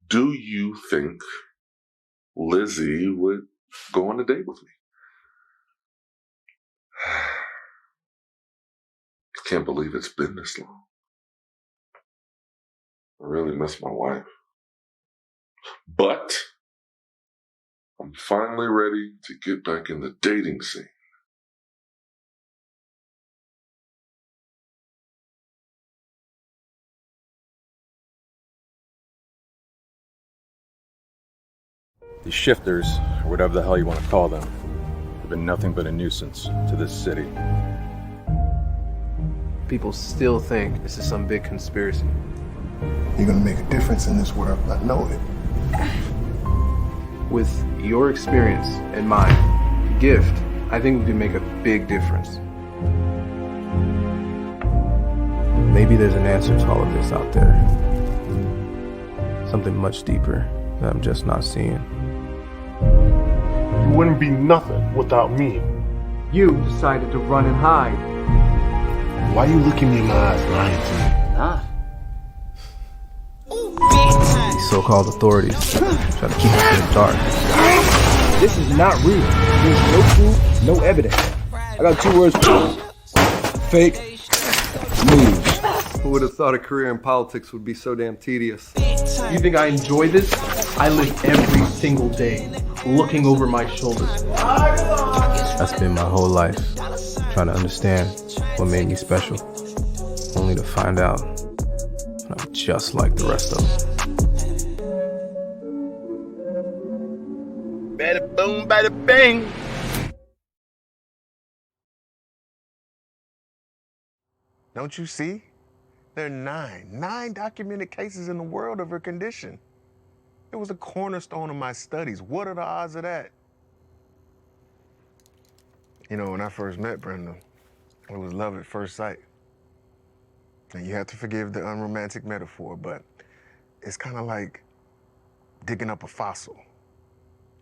do you think Lizzie would go on a date with me? I can't believe it's been this long. I really miss my wife. But I'm finally ready to get back in the dating scene. The shifters, or whatever the hell you want to call them, have been nothing but a nuisance to this city. People still think this is some big conspiracy. You're gonna make a difference in this world, I know it. With your experience and my gift, I think we can make a big difference. Maybe there's an answer to all of this out there. Something much deeper that I'm just not seeing. You wouldn't be nothing without me. You decided to run and hide. Why you looking me in my eyes lying to me? These so-called authorities try to keep us in the dark. This is not real. There's no proof, no evidence. I got 2 words for you. Fake news. Who would have thought a career in politics would be so damn tedious? You think I enjoy this? I live every single day looking over my shoulders. That's been my whole life, trying to understand what made me special, only to find out I'm just like the rest of them. Bada boom, bada bang. Don't you see? There are nine documented cases in the world of her condition. It was a cornerstone of my studies. What are the odds of that? You know, when I first met Brenda, it was love at first sight. And you have to forgive the unromantic metaphor, but it's kind of like digging up a fossil.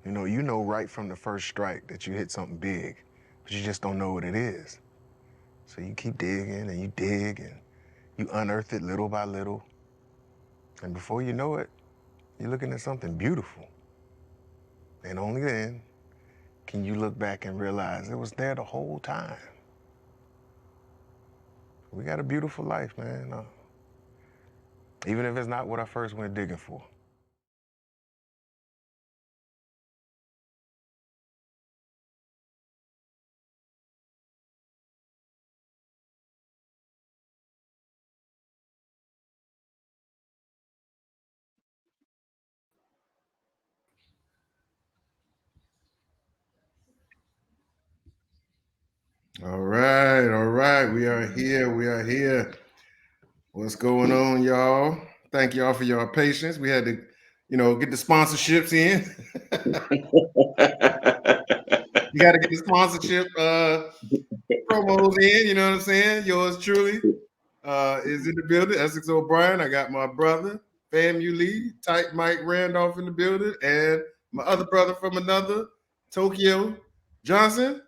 You know right from the first strike that you hit something big, but you just don't know what it is. So you keep digging and you dig and you unearth it little by little. And before you know it, you're looking at something beautiful. And only then can you look back and realize it was there the whole time. We got a beautiful life, man. Even if it's not what I first went digging for. All right. We are here. What's going on, y'all? Thank y'all for your patience. We had to, get the sponsorships in. You got to get the sponsorship promos in, you know what I'm saying? Yours truly is in the building, Essex O'Brien. I got my brother, FAMU Lee, Tight Mike Randolph in the building, and my other brother from another, Tokeo Johnson,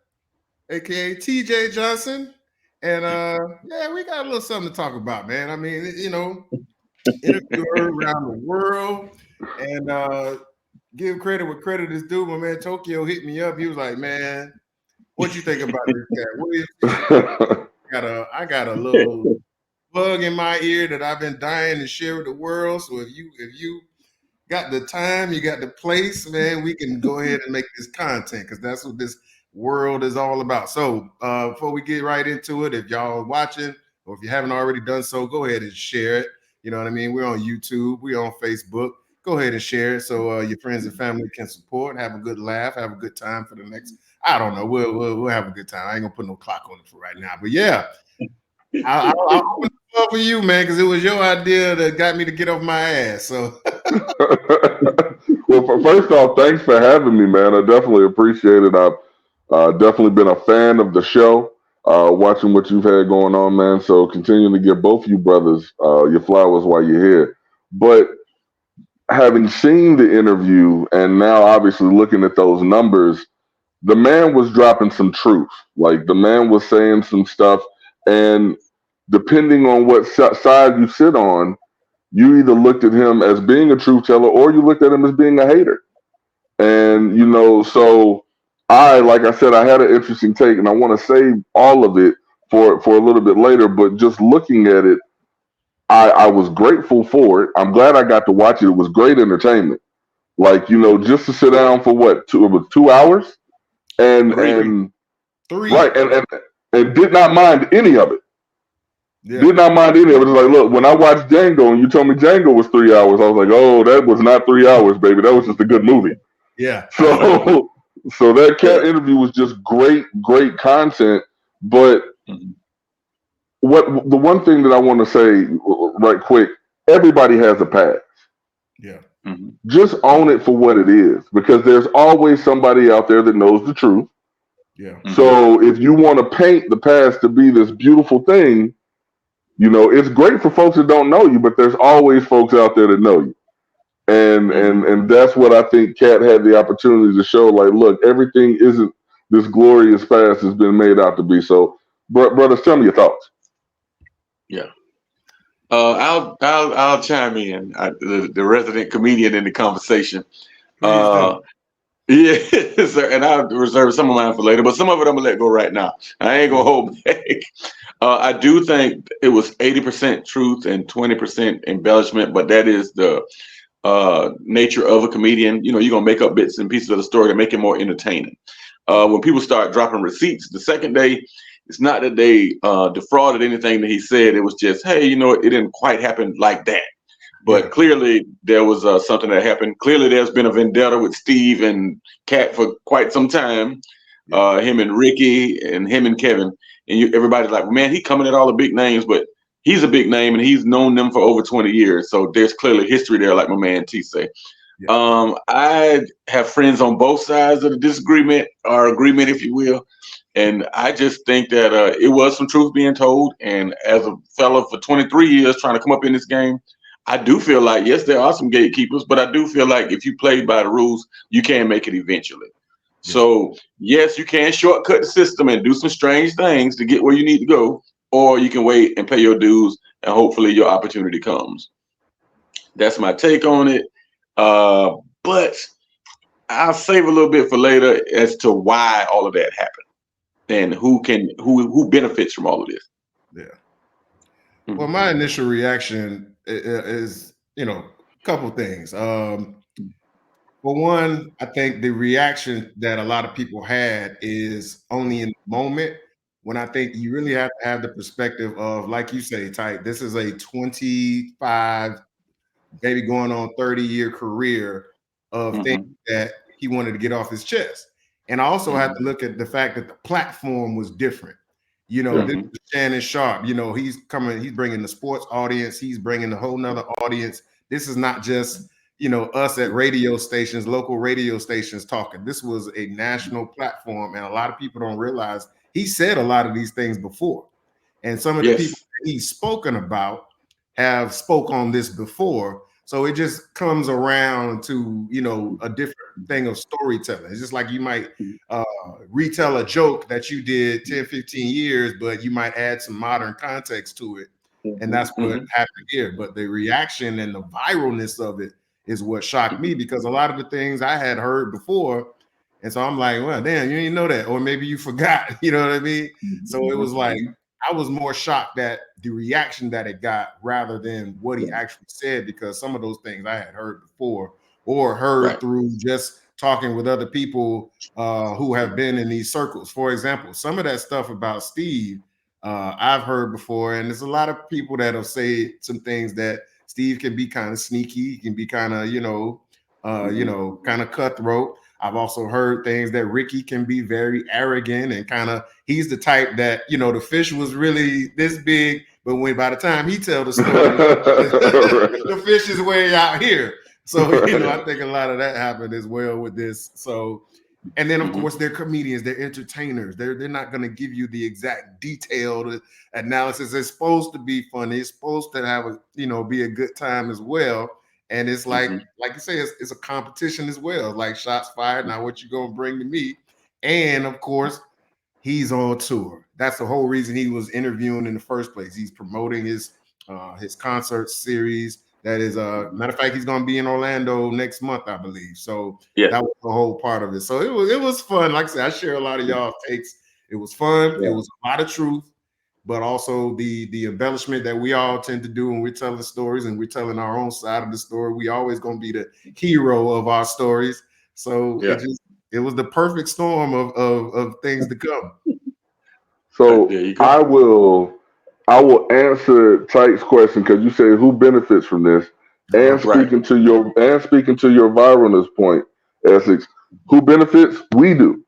aka TJ Johnson. And we got a little something to talk about, man. I mean, interviewer around the world, and give credit where credit is due. My man Tokyo hit me up. He was like, "Man, what you think about this guy?" I got a little bug in my ear that I've been dying to share with the world. So if you got the time, you got the place, man, we can go ahead and make this content because that's what this world is all about. So before we get right into it, if y'all are watching or if you haven't already done so, go ahead and share it. You know what I mean? We're on YouTube, we're on Facebook. Go ahead and share it so your friends and family can support, have a good laugh, have a good time for the next. I don't know. We'll have a good time. I ain't gonna put no clock on it for right now, but yeah, I'll open the door for you, man, because it was your idea that got me to get off my ass. So, Well, first off, thanks for having me, man. I definitely appreciate it. I've definitely been a fan of the show, watching what you've had going on, man. So continuing to give both you brothers your flowers while you're here. But having seen the interview and now obviously looking at those numbers, the man was dropping some truth. Like the man was saying some stuff, and depending on what side you sit on, you either looked at him as being a truth teller or you looked at him as being a hater. And, so like I said, I had an interesting take, and I want to save all of it for a little bit later. But just looking at it, I was grateful for it. I'm glad I got to watch it. It was great entertainment. Like, just to sit down for what, it was 2 hours? And Three. right, and did not mind any of it. Yeah. Did not mind any of it. It's like, look, when I watched Django and you told me Django was 3 hours, I was like, oh, that was not 3 hours, baby. That was just a good movie. Yeah. So that Katt interview was just great content. But the one thing that I want to say right quick, everybody has a past. Yeah. Just own it for what it is, because there's always somebody out there that knows the truth. Yeah. So if you want to paint the past to be this beautiful thing, it's great for folks that don't know you, but there's always folks out there that know you. And that's what I think Katt had the opportunity to show. Like, look, everything isn't this glorious past has been made out to be. So, brothers, tell me your thoughts. Yeah. I'll chime in. The resident comedian in the conversation. Yeah, sir. And I'll reserve some of mine for later, but some of it I'm gonna let go right now. I ain't gonna hold back. I do think it was 80% truth and 20% embellishment, but that is the nature of a comedian. You're gonna make up bits and pieces of the story to make it more entertaining. When people start dropping receipts the second day, it's not that they defrauded anything that he said. It was just, hey, it didn't quite happen like that. But clearly there was something that happened. Clearly there's been a vendetta with Steve and Katt for quite some time. Him and Ricky and him and Kevin. And everybody's like, man, he coming at all the big names, but he's a big name and he's known them for over 20 years. So there's clearly history there, like my man T say. I have friends on both sides of the disagreement or agreement, if you will. And I just think that it was some truth being told. And as a fellow for 23 years trying to come up in this game, I do feel like, yes, there are some gatekeepers, but I do feel like if you play by the rules, you can make it eventually. So, yes, you can shortcut the system and do some strange things to get where you need to go, or you can wait and pay your dues and hopefully your opportunity comes. That's my take on it. But I'll save a little bit for later as to why all of that happened and who benefits from all of this. Yeah. Well, my initial reaction is, a couple things. For one, I think the reaction that a lot of people had is only in the moment, when I think you really have to have the perspective of, like you say, Ty, this is a 25, maybe going on 30-year career of things that he wanted to get off his chest. And I also have to look at the fact that the platform was different. This is Shannon Sharp. He's bringing the sports audience. He's bringing a whole nother audience. This is not just, us at radio stations, local radio stations talking. This was a national platform. And a lot of people don't realize he said a lot of these things before. And some of the people that he's spoken about have spoke on this before. So it just comes around to, a different thing of storytelling. It's just like you might retell a joke that you did 10, 15 years, but you might add some modern context to it. And that's what happened here. But the reaction and the viralness of it is what shocked me, because a lot of the things I had heard before. And so I'm like, well, damn, you didn't know that. Or maybe you forgot, you know what I mean? So it was like, I was more shocked at the reaction that it got rather than what he actually said, because some of those things I had heard before or heard through just talking with other people who have been in these circles. For example, some of that stuff about Steve, I've heard before, and there's a lot of people that have said some things that Steve can be kind of sneaky, he can be kind of, kind of cutthroat. I've also heard things that Ricky can be very arrogant and kind of, he's the type that, the fish was really this big, but by the time he tells the story, the fish is way out here. So, I think a lot of that happened as well with this. So, and then of course they're comedians, they're entertainers. They're not going to give you the exact detailed analysis. It's supposed to be funny. It's supposed to have be a good time as well. And it's like you say, it's a competition as well. Like shots fired. Now what you gonna bring to me? And of course, he's on tour. That's the whole reason he was interviewing in the first place. He's promoting his concert series. That is matter of fact, he's gonna be in Orlando next month, I believe. So Yeah. that was the whole part of it. So it was fun. Like I said, I share a lot of y'all takes. It was fun. Yeah. It was a lot of truth, but also the embellishment that we all tend to do when we're telling stories and we're telling our own side of the story. We always gonna be the hero of our stories. So Yeah. it was the perfect storm of things to come. So There you go. I will answer Tyke's question because you say who benefits from this, and Right. speaking to your viralness point, Essex, who benefits? We do.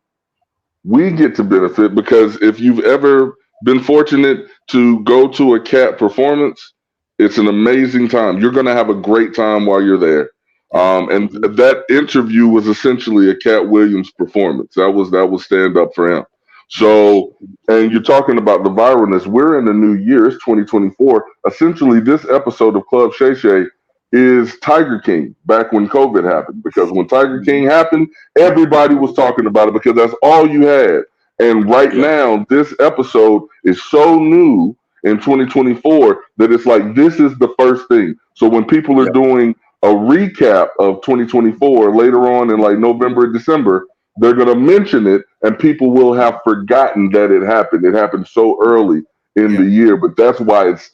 We get to benefit because if you've ever been fortunate to go to a Katt performance, it's an amazing time. You're going to have a great time while you're there. And that interview was essentially a Katt Williams performance. That was stand up for him. So, and you're talking about the viralness. We're in the new year. It's 2024. Essentially, this episode of Club Shay Shay is Tiger King back when COVID happened. Because when Tiger King happened, everybody was talking about it because that's all you had. And right now, this episode is so new in 2024 that it's like this is the first thing. So when people are doing a recap of 2024 later on in like November, December, they're going to mention it and people will have forgotten that it happened. It happened so early in the year, but that's why it's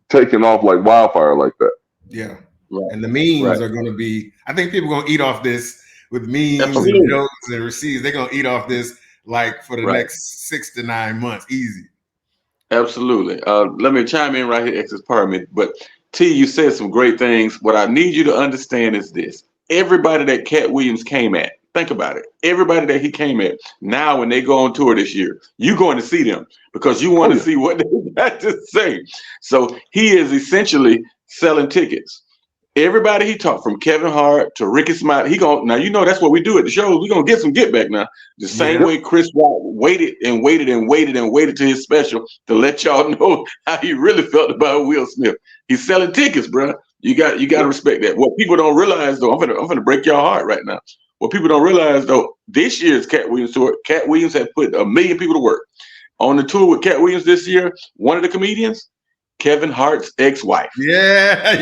taking off like wildfire like that. Yeah. Right. And the memes are going to be, I think people are going to eat off this with memes and jokes and receipts. They're going to eat off this like for the next 6 to 9 months. Easy. Absolutely. Let me chime in right here, Ex's Pyramid. But T, you said some great things. What I need you to understand is this. Everybody that Katt Williams came at, think about it. Everybody that he came at, now when they go on tour this year, you're going to see them because you want to see what they got to say. So he is essentially selling tickets. Everybody he talked, from Kevin Hart to Ricky Smiley, now you know that's what we do at the shows. We're gonna get some get back now. The same way Chris Rock waited and waited and waited and waited to his special to let y'all know how he really felt about Will Smith. He's selling tickets, bro. You got to respect that. What people don't realize though, I'm gonna break your heart right now. What people don't realize though, this year's Katt Williams tour, Katt Williams had put 1 million people to work. On the tour with Katt Williams this year, one of the comedians, Kevin Hart's ex-wife. Yeah.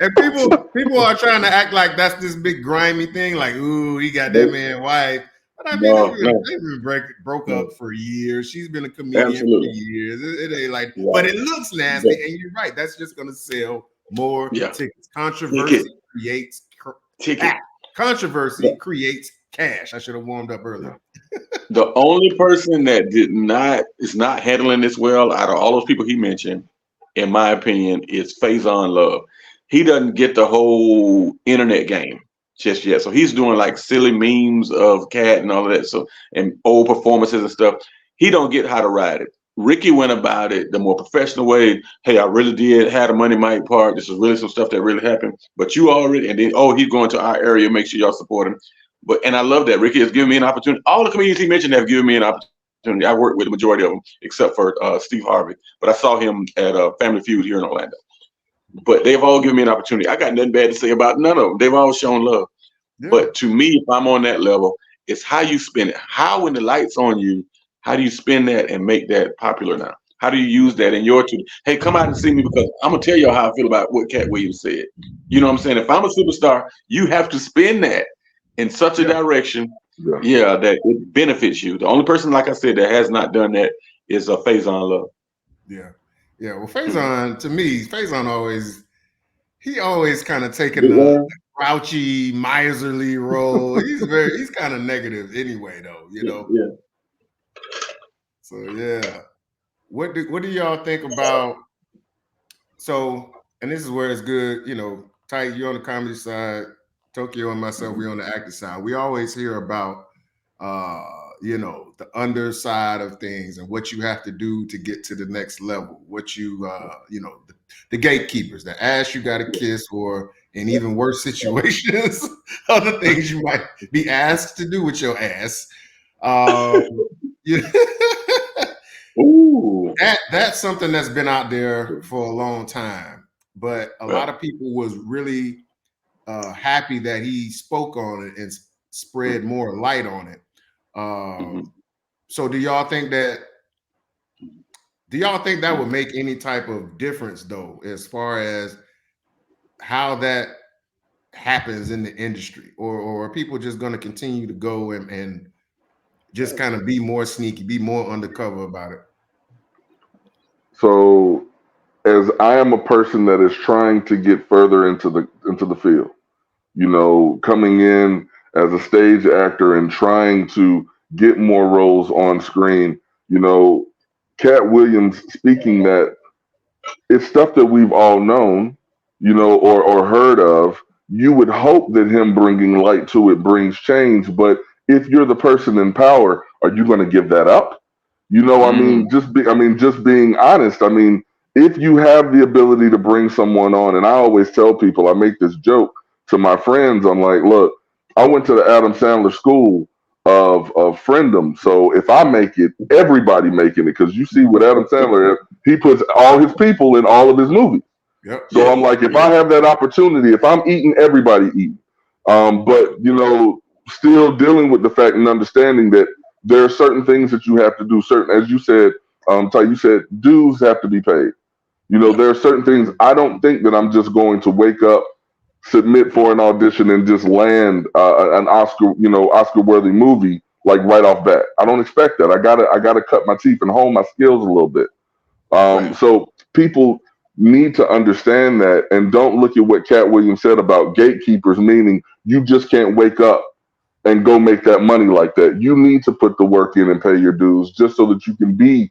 And people are trying to act like that's this big grimy thing, like, ooh, he got that man wife. But I mean, they've been broke up for years. She's been a comedian for years. It ain't like, but it looks nasty. And you're right. That's just going to sell more tickets. Controversy creates controversy creates cash. I should have warmed up earlier. The only person that is not handling this well out of all those people he mentioned, in my opinion, is Faison Love. He doesn't get the whole internet game just yet. So he's doing like silly memes of Katt and all of that. So, and old performances and stuff. He don't get how to ride it. Ricky went about it the more professional way. Hey, I really did have a Money Mike part. This is really some stuff that really happened. But you already, and then, he's going to our area. Make sure y'all support him. And I love that. Ricky has given me an opportunity. All the comedians he mentioned have given me an opportunity. I worked with the majority of them, except for Steve Harvey. But I saw him at Family Feud here in Orlando. But they've all given me an opportunity. I got nothing bad to say about none of them. They've all shown love. Yeah. But to me, if I'm on that level, it's how you spin it. How, when the light's on you, how do you spin that and make that popular now? How do you use that in your tool? Hey, come out and see me because I'm going to tell you how I feel about what Katt Williams said. You know what I'm saying? If I'm a superstar, you have to spin that in such a direction, that it benefits you. The only person, like I said, that has not done that is Faison Love. Yeah. Well, Faison, to me, Faison always kind of taking the grouchy, miserly role. He's kind of negative anyway, though, you know? Yeah. So, what do y'all think about, and this is where it's good, you know, Tyke, you're on the comedy side, Tokyo and myself, we're on the acting side. We always hear about, the underside of things and what you have to do to get to the next level. What the gatekeepers, the ass you got to kiss, or in even worse situations, other things you might be asked to do with your ass. Ooh. That's something that's been out there for a long time, but a lot of people was really happy that he spoke on it and spread more light on it. So do y'all think that Do y'all think that would make any type of difference though, as far as how that happens in the industry, or are people just going to continue to go and just kind of be more sneaky, be more undercover about it? So, as I am a person that is trying to get further into the field, coming in as a stage actor and trying to get more roles on screen, Katt Williams speaking that it's stuff that we've all known, or heard of. You would hope that him bringing light to it brings change, but if you're the person in power, are you going to give that up? I mean, just being honest. I mean, if you have the ability to bring someone on, and I always tell people, I make this joke to my friends. I'm like, look, I went to the Adam Sandler school of friendom. So if I make it, everybody making it, because you see what Adam Sandler is, he puts all his people in all of his movies. Yep. So I'm like, if I have that opportunity, if I'm eating, everybody eating. But still dealing with the fact and understanding that there are certain things that you have to do. Certain, as you said, Ty, you said dues have to be paid. There are certain things. I don't think that I'm just going to wake up, submit for an audition, and just land an Oscar-worthy movie like right off bat. I don't expect that. I gotta cut my teeth and hone my skills a little bit. So people need to understand that, and don't look at what Katt Williams said about gatekeepers, meaning you just can't wake up and go make that money like that. You need to put the work in and pay your dues just so that you can be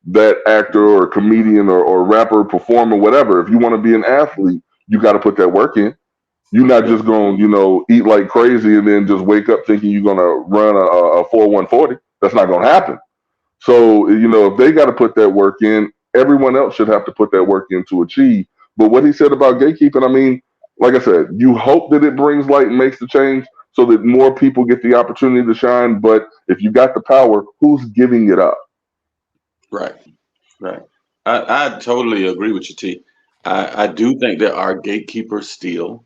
that actor or comedian or rapper, performer, whatever. If you want to be an athlete, you got to put that work in. You're not just going to, eat like crazy and then just wake up thinking you're going to run a 4-1-40. That's not going to happen. So, if they got to put that work in, everyone else should have to put that work in to achieve. But what he said about gatekeeping, I mean, like I said, you hope that it brings light and makes the change so that more people get the opportunity to shine. But if you got the power, who's giving it up? Right. I totally agree with you, T. I do think there are gatekeepers still,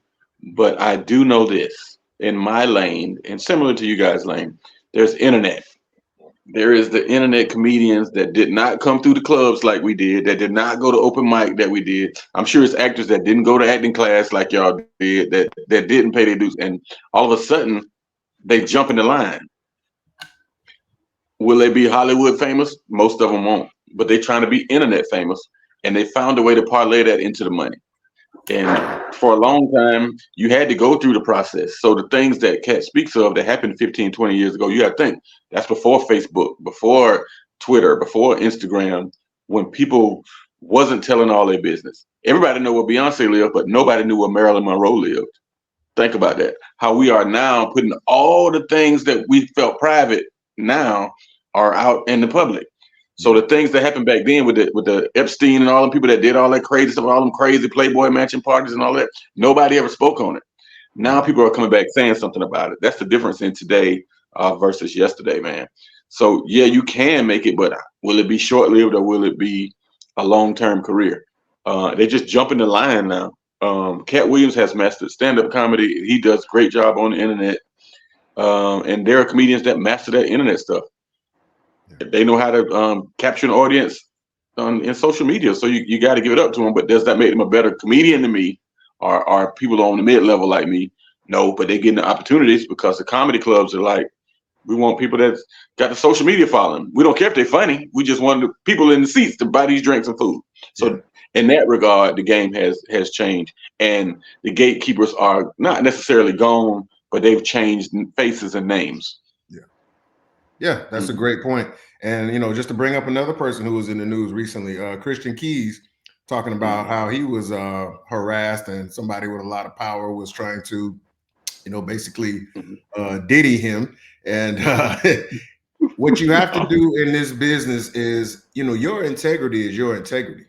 but I do know this in my lane, and similar to you guys' lane, there's internet. There is the internet comedians that did not come through the clubs like we did, that did not go to open mic that we did. I'm sure it's actors that didn't go to acting class like y'all did, that didn't pay their dues, and all of a sudden they jump in the line. Will they be Hollywood famous? Most of them won't, but they're trying to be internet famous, and they found a way to parlay that into the money. And for a long time, you had to go through the process. So the things that Katt speaks of that happened 15, 20 years ago, you got to think that's before Facebook, before Twitter, before Instagram, when people wasn't telling all their business. Everybody knew where Beyonce lived, but nobody knew where Marilyn Monroe lived. Think about that. How we are now putting all the things that we felt private now are out in the public. So the things that happened back then with the Epstein and all the people that did all that crazy stuff, all them crazy Playboy mansion parties and all that, nobody ever spoke on it. Now people are coming back saying something about it. That's the difference in today versus yesterday, man. So yeah, you can make it, but will it be short-lived or will it be a long-term career? They just jump in the line now. Katt Williams has mastered stand-up comedy. He does a great job on the internet. And there are comedians that master that internet stuff. They know how to capture an audience in social media. So you got to give it up to them. But does that make them a better comedian than me? Or are people on the mid-level like me? No, but they're getting the opportunities because the comedy clubs are like, we want people that's got the social media following. We don't care if they're funny. We just want the people in the seats to buy these drinks and food. So in that regard, the game has changed. And the gatekeepers are not necessarily gone, but they've changed faces and names. Yeah, that's a great point. And, just to bring up another person who was in the news recently, Christian Keys, talking about how he was harassed and somebody with a lot of power was trying to, basically diddy him. And what you have to do in this business is, your integrity is your integrity.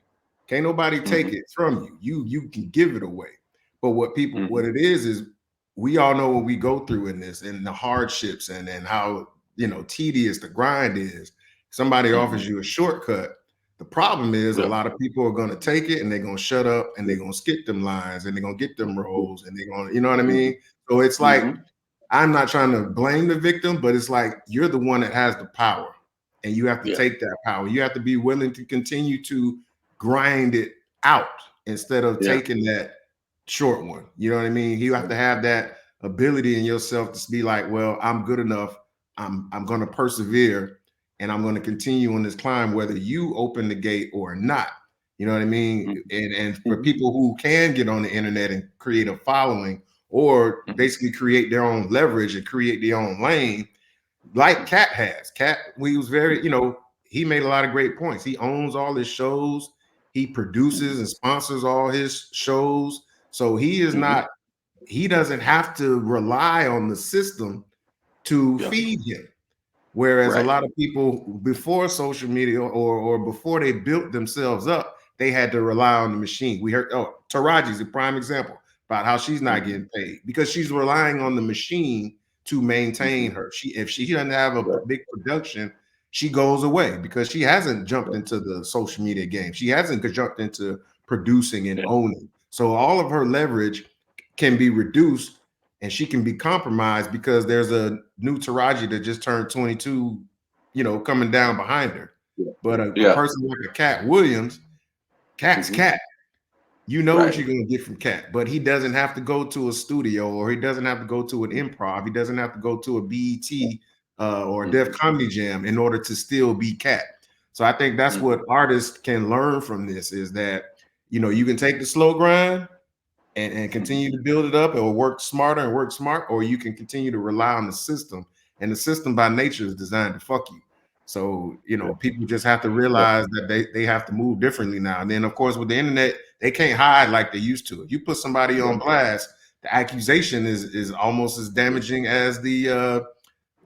Can't nobody take it from you. You can give it away. But what it is we all know what we go through in this and the hardships and how tedious the grind is. Somebody offers you a shortcut. The problem is a lot of people are going to take it and they're going to shut up and they're going to skip them lines and they're going to get them roles and they're going to, you know what I mean? So it's like, I'm not trying to blame the victim, but it's like, you're the one that has the power and you have to take that power. You have to be willing to continue to grind it out instead of taking that short one. You know what I mean? You have to have that ability in yourself to be like, well, I'm good enough. I'm going to persevere, and I'm going to continue on this climb, whether you open the gate or not. You know what I mean? And for people who can get on the internet and create a following, or basically create their own leverage and create their own lane, like Katt has. Katt, he was very, he made a lot of great points. He owns all his shows. He produces and sponsors all his shows. So he is not, he doesn't have to rely on the system to feed him. Whereas a lot of people before social media or before they built themselves up, they had to rely on the machine. We heard, Taraji's a prime example about how she's not getting paid because she's relying on the machine to maintain her. If she doesn't have a big production, she goes away because she hasn't jumped into the social media game. She hasn't jumped into producing and owning. So all of her leverage can be reduced and she can be compromised because there's a new Taraji that just turned 22, coming down behind her. But a person like a Katt Williams, Katt's Katt. You know what you're going to get from Katt, but he doesn't have to go to a studio, or he doesn't have to go to an improv. He doesn't have to go to a BET or a Def Comedy Jam in order to still be Katt. So I think that's what artists can learn from this is that, you can take the slow grind and continue to build it up, or work smarter and work smart, or you can continue to rely on the system. And the system by nature is designed to fuck you. So, people just have to realize that they have to move differently now. And then, of course, with the internet, they can't hide like they used to. If you put somebody on blast, the accusation is almost as damaging as the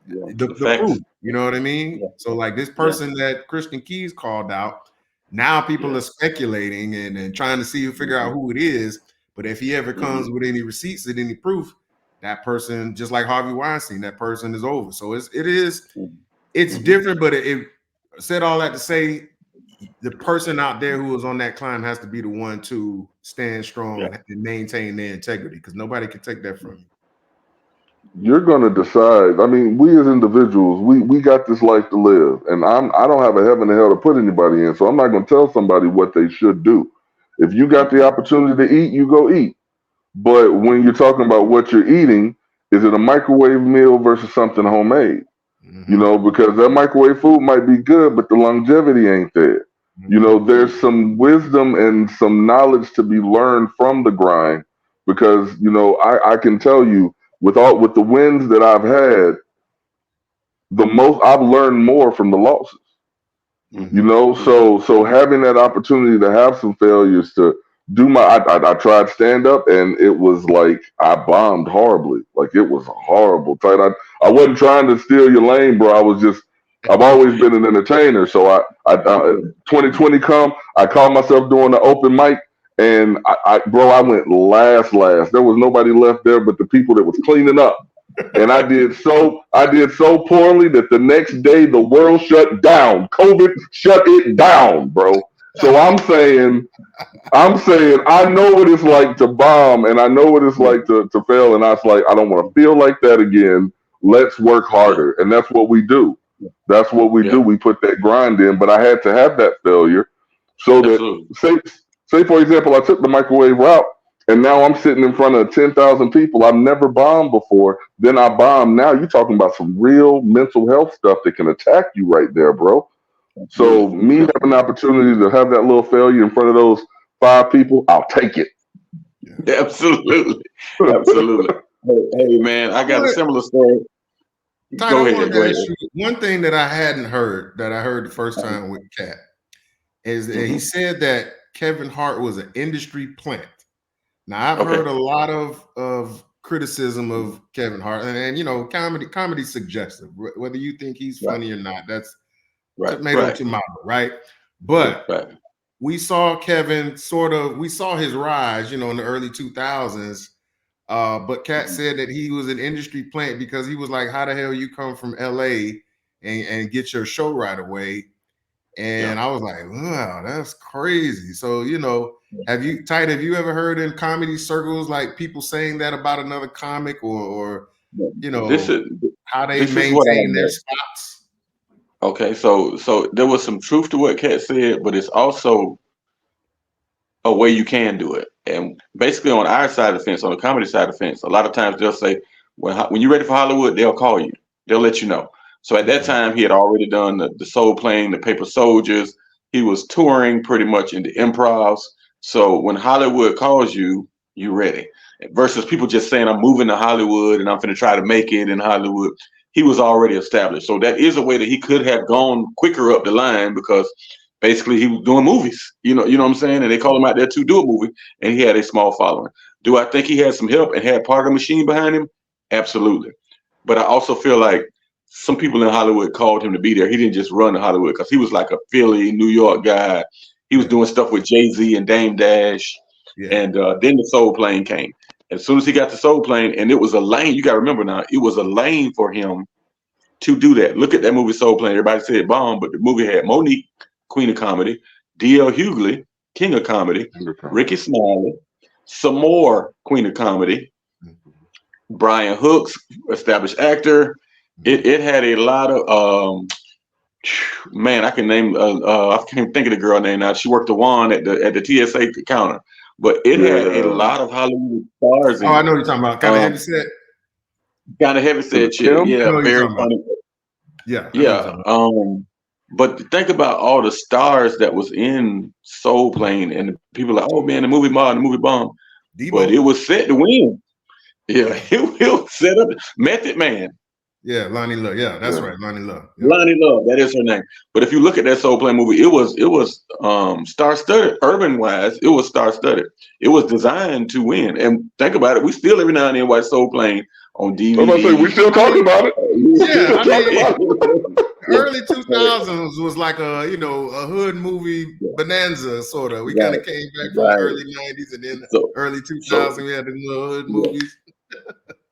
proof. You know what I mean? So, like this person that Christian Keys called out, now people are speculating and trying to figure out who it is. But if he ever comes with any receipts and any proof, that person, just like Harvey Weinstein, that person is over. So it's different, but it said all that to say the person out there who is on that climb has to be the one to stand strong and maintain their integrity, because nobody can take that from you. You're going to decide. I mean, we as individuals, we got this life to live, and I don't have a heaven and hell to put anybody in, so I'm not going to tell somebody what they should do. If you got the opportunity to eat, you go eat. But when you're talking about what you're eating, is it a microwave meal versus something homemade? Because that microwave food might be good, but the longevity ain't there. There's some wisdom and some knowledge to be learned from the grind, because, I can tell you with the wins that I've had, I've learned more from the losses. So having that opportunity to have some failures, to do I tried stand up, and it was like I bombed horribly. Like it was horrible. I wasn't trying to steal your lane, bro. I've always been an entertainer. So I 2020 come, I called myself doing the open mic, and I went last. There was nobody left there but the people that was cleaning up. And I did so poorly that the next day the world shut down. COVID shut it down, bro. So I'm saying I know what it's like to bomb, and I know what it's like to fail. And I was like, I don't want to feel like that again. Let's work harder. And that's what we do. That's what we do. We put that grind in. But I had to have that failure so that, say for example, I took the microwave route, and now I'm sitting in front of 10,000 people. I've never bombed before. Then I bomb. Now you're talking about some real mental health stuff that can attack you right there, bro. So me having the opportunity to have that little failure in front of those 5 people, I'll take it. Absolutely. Hey, man, I got a similar story. Go ahead. One thing that I hadn't heard, that I heard the first time with Katt, is that he said that Kevin Hart was an industry plant. Now I've heard a lot of criticism of Kevin Hart, and comedy suggestive. Whether you think he's funny or not, that's tomato, right? But we saw Kevin we saw his rise, in the early 2000s. But Katt said that he was an industry plant because he was like, how the hell you come from LA and get your show right away? And I was like, wow, that's crazy. So, have you ever heard in comedy circles like people saying that about another comic, or how they maintain their spots? Okay, so there was some truth to what Kat said, but it's also a way you can do it. And basically, on our side of the fence, on the comedy side of the fence, a lot of times they'll say, when you're ready for Hollywood, they'll call you. They'll let you know. So at that time, he had already done the Soul Plane, the Paper Soldiers. He was touring pretty much in the improvs. So when Hollywood calls you, you ready. Versus people just saying, I'm moving to Hollywood and I'm going to try to make it in Hollywood. He was already established. So that is a way that he could have gone quicker up the line because basically he was doing movies. You know what I'm saying? And they called him out there to do a movie and he had a small following. Do I think he had some help and had part of the machine behind him? Absolutely. But I also feel like some people in Hollywood called him to be there. He didn't just run to Hollywood because he was like a Philly, New York guy. He was doing stuff with Jay-Z and Dame Dash. And then the Soul Plane came. As soon as he got the Soul Plane, and it was a lane, you got to remember now, it was a lane for him to do that. Look at that movie Soul Plane. Everybody said bomb, but the movie had Monique, Queen of Comedy, D.L. Hughley, King of Comedy, Ricky Smiley, some more Queen of Comedy, Brian Hooks, established actor. It had a lot of man, I can name I can't think of the girl name now. She worked the wand at the TSA counter. But it had a lot of Hollywood stars in it. I know what you're talking about. Kind of heavy set. Kind of heavy set chick. Yeah, very funny. Yeah. But think about all the stars that was in Soul Plane, and people are like, oh man, the movie bomb. But it was set to win. Yeah, it was set up. Method Man. Yeah, Lonnie Love. Yeah, that's right, Lonnie Love. Yeah. Lonnie Love, that is her name. But if you look at that Soul Plane movie, it was star-studded. Urban-wise, it was star-studded. It was designed to win. And think about it, we still every now and then watch Soul Plane on DVD. I was about to say, we still talking about it. Early 2000s was like a hood movie bonanza sort of. We kind of came back from the early 90s and then early 2000s we had the little hood movies.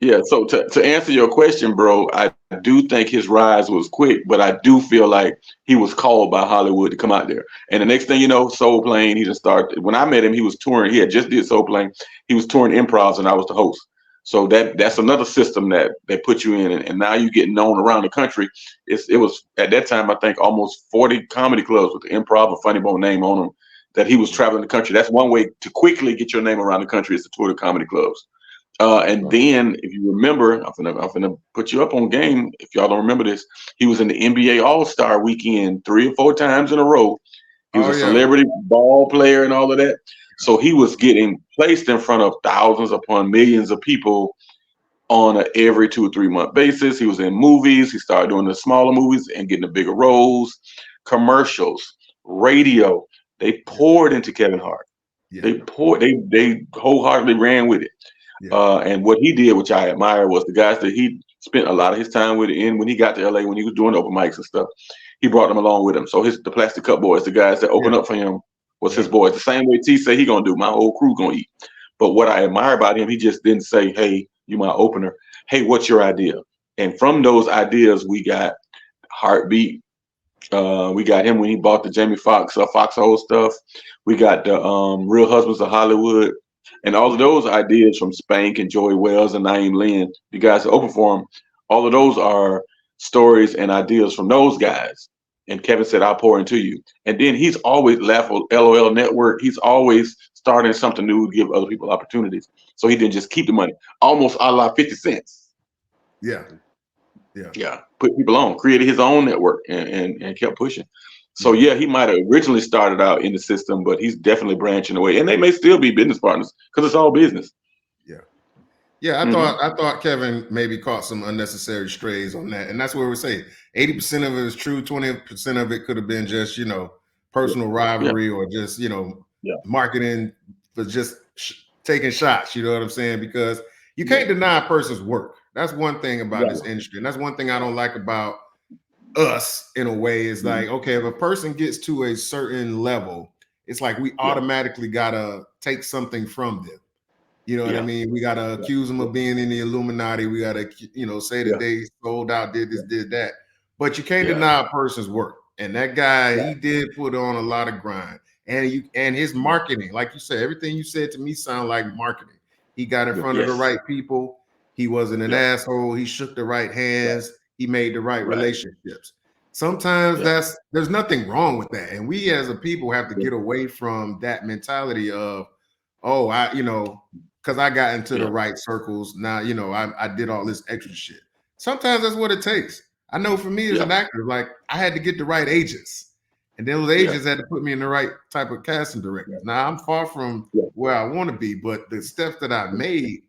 Yeah, so to answer your question, bro, I do think his rise was quick, but I do feel like he was called by Hollywood to come out there. And the next thing you know, Soul Plane, he just started. When I met him, he was touring. He had just did Soul Plane. He was touring improvs, and I was the host. So that's another system that they put you in, and now you get known around the country. It was at that time, I think, almost 40 comedy clubs with the Improv and Funny Bone name on them that he was traveling the country. That's one way to quickly get your name around the country is to tour the comedy clubs. And then, if you remember, I'm gonna put you up on game. If y'all don't remember this, he was in the NBA All-Star Weekend 3 or 4 times in a row. He was a celebrity ball player and all of that. So he was getting placed in front of thousands upon millions of people on a every 2 or 3 month basis. He was in movies. He started doing the smaller movies and getting the bigger roles, commercials, radio. They poured into Kevin Hart. They wholeheartedly ran with it. And what he did, which I admire, was the guys that he spent a lot of his time with. And when he got to LA, when he was doing open mics and stuff, he brought them along with him. So the Plastic Cup Boys, the guys that opened up for him, was his boys. The same way T say he gonna do, my whole crew gonna eat. But what I admire about him, he just didn't say, "Hey, you my opener." Hey, what's your idea? And from those ideas, we got Heartbeat. We got him when he bought the Jamie Foxx Foxhole stuff. We got the Real Husbands of Hollywood. And all of those ideas from Spank and Joey Wells and Naeem Lynn, the guys that open for him, all of those are stories and ideas from those guys. And Kevin said, I'll pour into you. And then he's always LOL Network. He's always starting something new to give other people opportunities. So he didn't just keep the money, almost a la 50 cents. Yeah. Put people on, created his own network and kept pushing. So yeah, he might have originally started out in the system, but he's definitely branching away, and they may still be business partners because it's all business. I thought Kevin maybe caught some unnecessary strays on that, and that's where we say 80% of it is true, 20% of it could have been just personal rivalry or just marketing for just taking shots. You know what I'm saying? Because you can't deny a person's work. That's one thing about this industry, and that's one thing I don't like about us in a way is like, okay, if a person gets to a certain level, it's like we automatically gotta take something from them. You know what I mean? We gotta accuse them of being in the Illuminati. We gotta, say that they sold out, did this, did that. But you can't deny a person's work. And that guy, he did put on a lot of grind. And his marketing, like you said, everything you said to me sound like marketing. He got in front of the right people. He wasn't an asshole. He shook the right hands. He made the right relationships. sometimes there's nothing wrong with that. And we as a people have to get away from that mentality of, oh, because I got into the right circles. Now, I did all this extra shit. Sometimes that's what it takes. I know for me as an actor, like I had to get the right agents. And those agents had to put me in the right type of casting director. Now I'm far from where I want to be, but the steps that I made,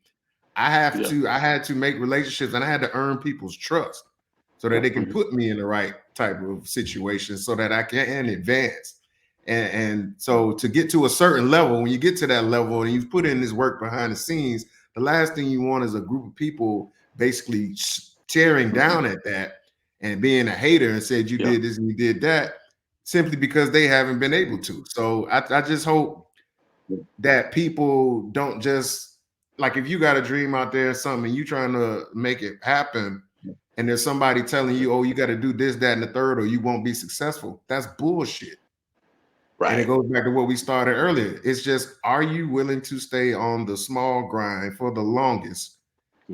I had to make relationships and I had to earn people's trust so that they can put me in the right type of situation so that I can advance. And so to get to a certain level, when you get to that level and you've put in this work behind the scenes, the last thing you want is a group of people basically tearing down at that and being a hater and said you did this and you did that, simply because they haven't been able to. So I just hope that people don't just, like, if you got a dream out there or something, you trying to make it happen, and there's somebody telling you, oh, you got to do this, that, and the third, or you won't be successful. That's bullshit. Right. And it goes back to what we started earlier. It's just, are you willing to stay on the small grind for the longest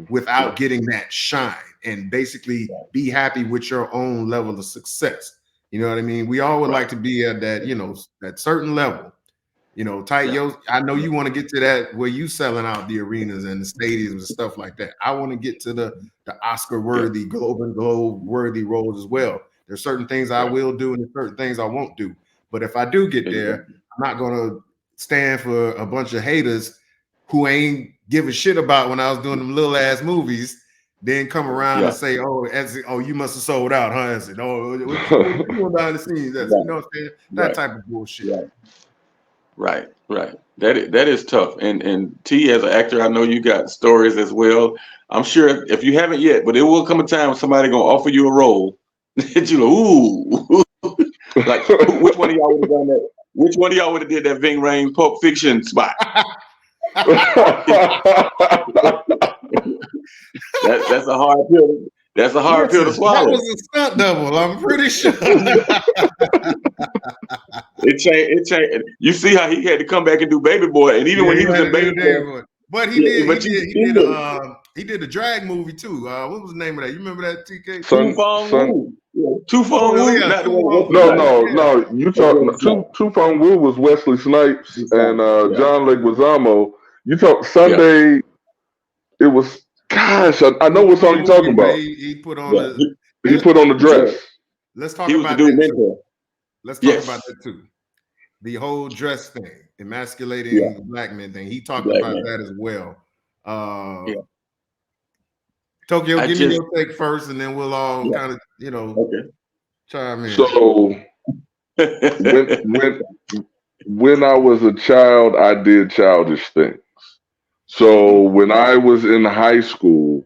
without getting that shine and basically be happy with your own level of success? You know what I mean? We all would like to be at that, that certain level. I know you want to get to that where you selling out the arenas and the stadiums and stuff like that. I want to get to the Oscar-worthy, Globe-worthy roles as well. There's certain things I will do and there's certain things I won't do. But if I do get there, I'm not going to stand for a bunch of haters who ain't give a shit about when I was doing them little ass movies, then come around and say, oh, you must have sold out, huh? I said, oh, what you doing behind the scenes? You know what I'm saying? That type of bullshit. Right. That is tough. And T, as an actor, I know you got stories as well. I'm sure if you haven't yet, but it will come a time when somebody gonna offer you a role that you ooh. Like, which one of y'all would have done that? Which one of y'all would have did that Ving Rhames Pulp Fiction spot? That's a hard pill. That's a hard pill to swallow. That was a stunt double, I'm pretty sure. It changed. You see how he had to come back and do Baby Boy, and even when he was in Baby Boy. But he did a drag movie too. What was the name of that? You remember that, TK? Tu Fong Wu. No. You talking Tu Fong Wu was Wesley Snipes and John Leguizamo. You talk Sunday. It was. Gosh, I know what song you're talking about. He put on he put on the dress. Let's talk about that too. Let's talk about that too. The whole dress thing, emasculating black men thing. He talked about that as well. Tokyo, give me your take first, and then we'll all kind of, chime in. So when I was a child, I did childish things. So when I was in high school,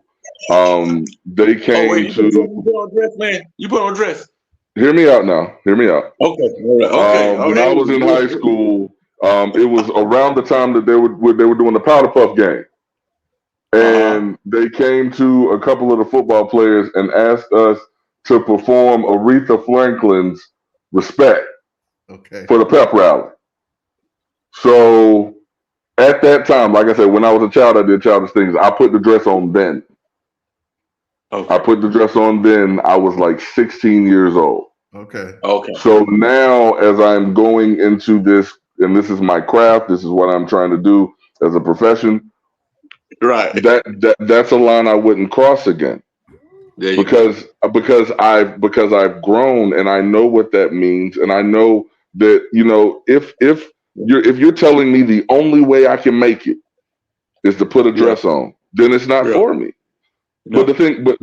they came to. You put on a dress, man. You put on a dress. Hear me out now. Hear me out. Okay. When I was in high school, it was around the time that they were doing the Powder Puff game, and they came to a couple of the football players and asked us to perform Aretha Franklin's "Respect" for the pep rally. So at that time, like I said, when I was a child, I did childish things. I put the dress on then. I put the dress on then. I was like 16 years old. Okay. So now, as I'm going into this, and this is my craft, this is what I'm trying to do as a profession. Right. That's a line I wouldn't cross again. Because I've grown and I know what that means, and I know that if you're telling me the only way I can make it is to put a dress on, then it's not for me. No. But the thing, but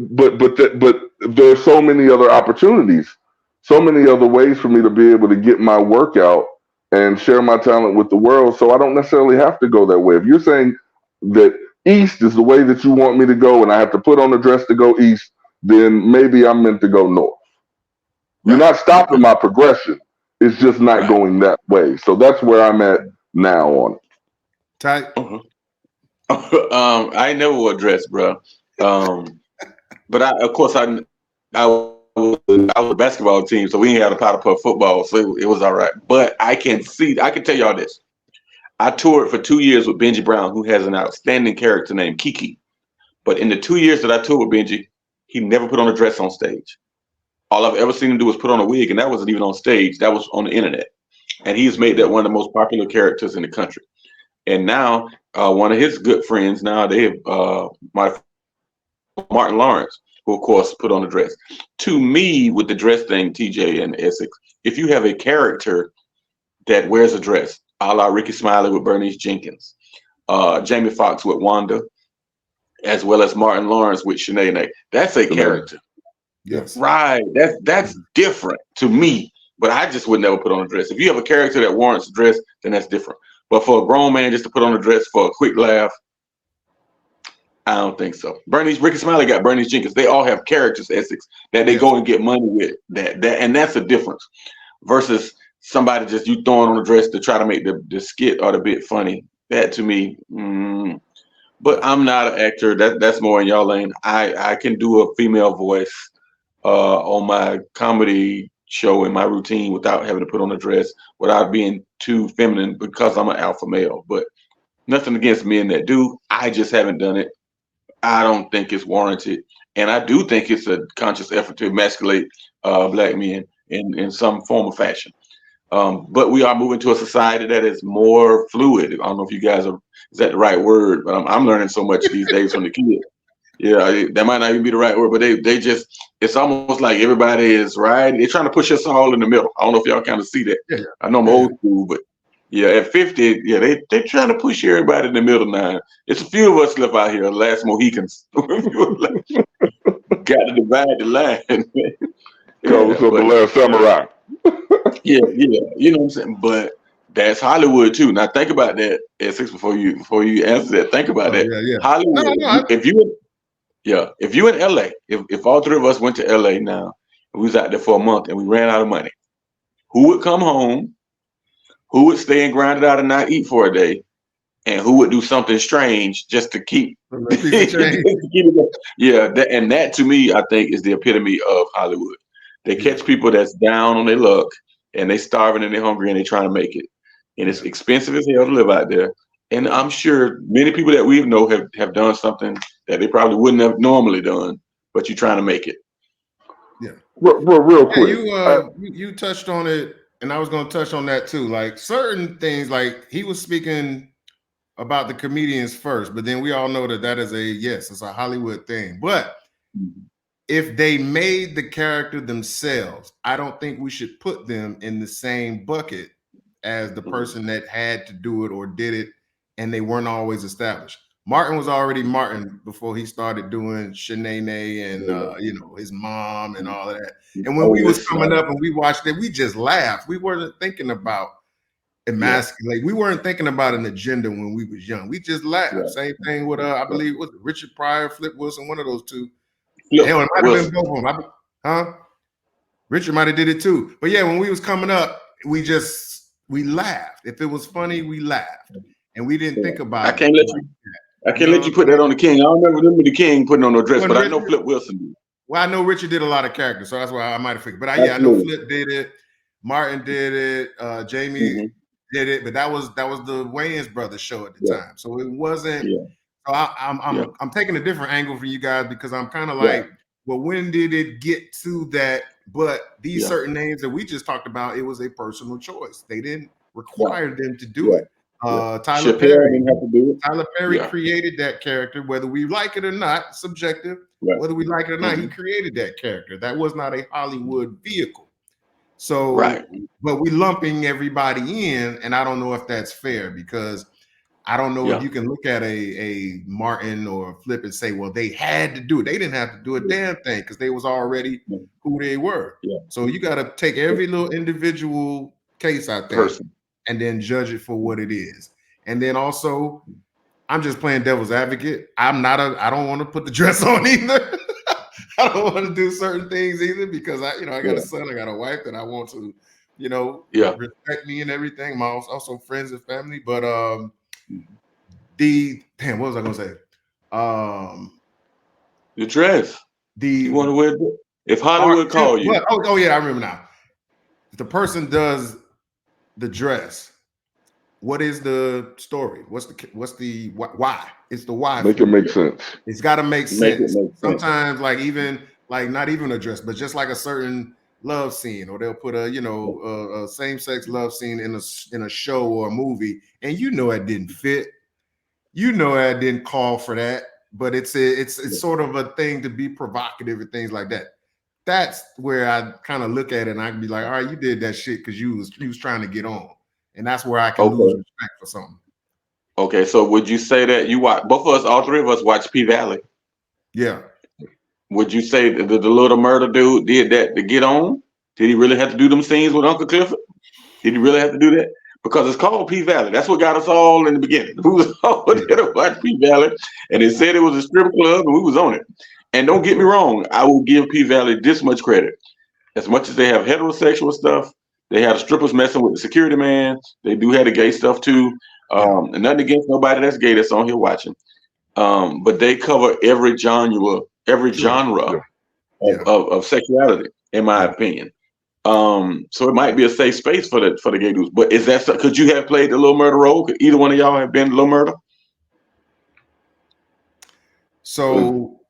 there are so many other opportunities, so many other ways for me to be able to get my work out and share my talent with the world. So I don't necessarily have to go that way. If you're saying that east is the way that you want me to go, and I have to put on a dress to go east, then maybe I'm meant to go north. You're not stopping my progression. It's just not going that way. So that's where I'm at now on it. Tight. I ain't never wore a dress, bro. But I was a basketball team, so we ain't had a Powder Puff football, so it was all right. But I can tell y'all this. I toured for 2 years with Benji Brown, who has an outstanding character named Kiki. But in the 2 years that I toured with Benji, he never put on a dress on stage. All I've ever seen him do was put on a wig, and that wasn't even on stage. That was on the internet. And he's made that one of the most popular characters in the country. And now, one of his good friends, now they have Martin Lawrence, who of course put on a dress. To me, with the dress thing, TJ and Essex, if you have a character that wears a dress, a la Ricky Smiley with Bernice Jenkins, Jamie Foxx with Wanda, as well as Martin Lawrence with Shanae, that's a character. Yes. Right. That's different to me. But I just would never put on a dress. If you have a character that warrants a dress, then that's different. But for a grown man just to put on a dress for a quick laugh, I don't think so. Ricky Smiley got Bernice Jenkins. They all have characters, Essex, that they go and get money with. And that's a difference versus somebody just you throwing on a dress to try to make the skit or the bit funny. That to me, but I'm not an actor. That's more in y'all lane. I can do a female voice on my comedy show in my routine without having to put on a dress, without being too feminine because I'm an alpha male. But nothing against men that do. I just haven't done it. I don't think it's warranted. And I do think it's a conscious effort to emasculate black men in some form of fashion. But we are moving to a society that is more fluid. I don't know if you guys is that the right word, but I'm learning so much these days from the kids. Yeah, that might not even be the right word, but they just, it's almost like everybody is right. They're trying to push us all in the middle. I don't know if y'all kind of see that. Yeah. I know I'm old school, but yeah, at 50, yeah, they're trying to push everybody in the middle now. It's a few of us left out here, the last Mohicans. Got to divide the line. Call us the last samurai. Yeah, you know what I'm saying? But that's Hollywood too. Now think about that, Essex, before you answer that. Think about that. Yeah. Hollywood. If you in LA, if all three of us went to LA now, and we was out there for a month and we ran out of money, who would come home? Who would stay and grind it out and not eat for a day? And who would do something strange just to keep Yeah, that to me, I think, is the epitome of Hollywood. They catch people that's down on their luck and they starving and they're hungry and they trying to make it. And it's expensive as hell to live out there. And I'm sure many people that we know have done something that they probably wouldn't have normally done, but you're trying to make it. Yeah. Real quick. You touched on it, and I was going to touch on that too. Like certain things, like he was speaking about the comedians first, but then we all know that is it's a Hollywood thing. But if they made the character themselves, I don't think we should put them in the same bucket as the person that had to do it or did it, and they weren't always established. Martin was already Martin before he started doing Shanae and his mom and all of that. And when we was coming up and we watched it, we just laughed. We weren't thinking about emasculate. We weren't thinking about an agenda when we was young. We just laughed. Yeah. Same thing with I believe it was Richard Pryor, Flip Wilson, one of those two. Hell, it might have been both of them. Richard might have did it too. But yeah, when we was coming up, we laughed. If it was funny, we laughed. And we didn't think about I can't let you put that on the King. I don't remember the King putting on no dress, but I know Flip Wilson did. Well, I know Richard did a lot of characters, so that's why I might have figured. But I know Flip did it, Martin did it, Jamie did it, but that was the Wayans brothers show at the time. So it wasn't. So I'm taking a different angle for you guys because I'm kind of like, well, when did it get to that? But these certain names that we just talked about, it was a personal choice. They didn't require them to do it. Tyler Perry didn't have to do it. Tyler Perry created that character, whether we like it or not, subjective. Whether we like it or not, he created that character. That was not a Hollywood vehicle. So, but we lumping everybody in, and I don't know if that's fair because I don't know if you can look at a Martin or Flip and say, well, they had to do it. They didn't have to do a damn thing because they was already who they were. So you got to take every little individual case out there and then judge it for what it is. And then also, I'm just playing devil's advocate. I don't want to put the dress on either. I don't want to do certain things either because I got a son, I got a wife that I want to, respect me and everything. I'm also friends and family, but what was I gonna say? The dress. You want to wear if Hollywood call you. Oh yeah, I remember now. If the person does the dress, what is the story? What's the why? It's the why. Make it make sense. It's got to make sense. Sometimes, like even like not even a dress, but just like a certain love scene, or they'll put a same-sex love scene in a show or a movie, and it didn't fit. It didn't call for that, but it's sort of a thing to be provocative and things like that. That's where I kind of look at it and I can be like, all right, you did that shit because you was trying to get on. And that's where I can lose respect for something. Okay, so would you say that you watch, both of us, all three of us watch P-Valley? Yeah. Would you say that the little murder dude did that to get on? Did he really have to do them scenes with Uncle Clifford? Did he really have to do that? Because it's called P-Valley. That's what got us all in the beginning. We was all there to watch P-Valley, and they said it was a strip club, and we was on it. And don't get me wrong, I will give P-Valley this much credit. As much as they have heterosexual stuff, they have the strippers messing with the security man. They do have the gay stuff too. And nothing against nobody that's gay that's on here watching. But they cover every genre of sexuality, in my opinion. So it might be a safe space for the gay dudes. But is that, could you have played the Little Murder role? Could either one of y'all have been Little Murder? So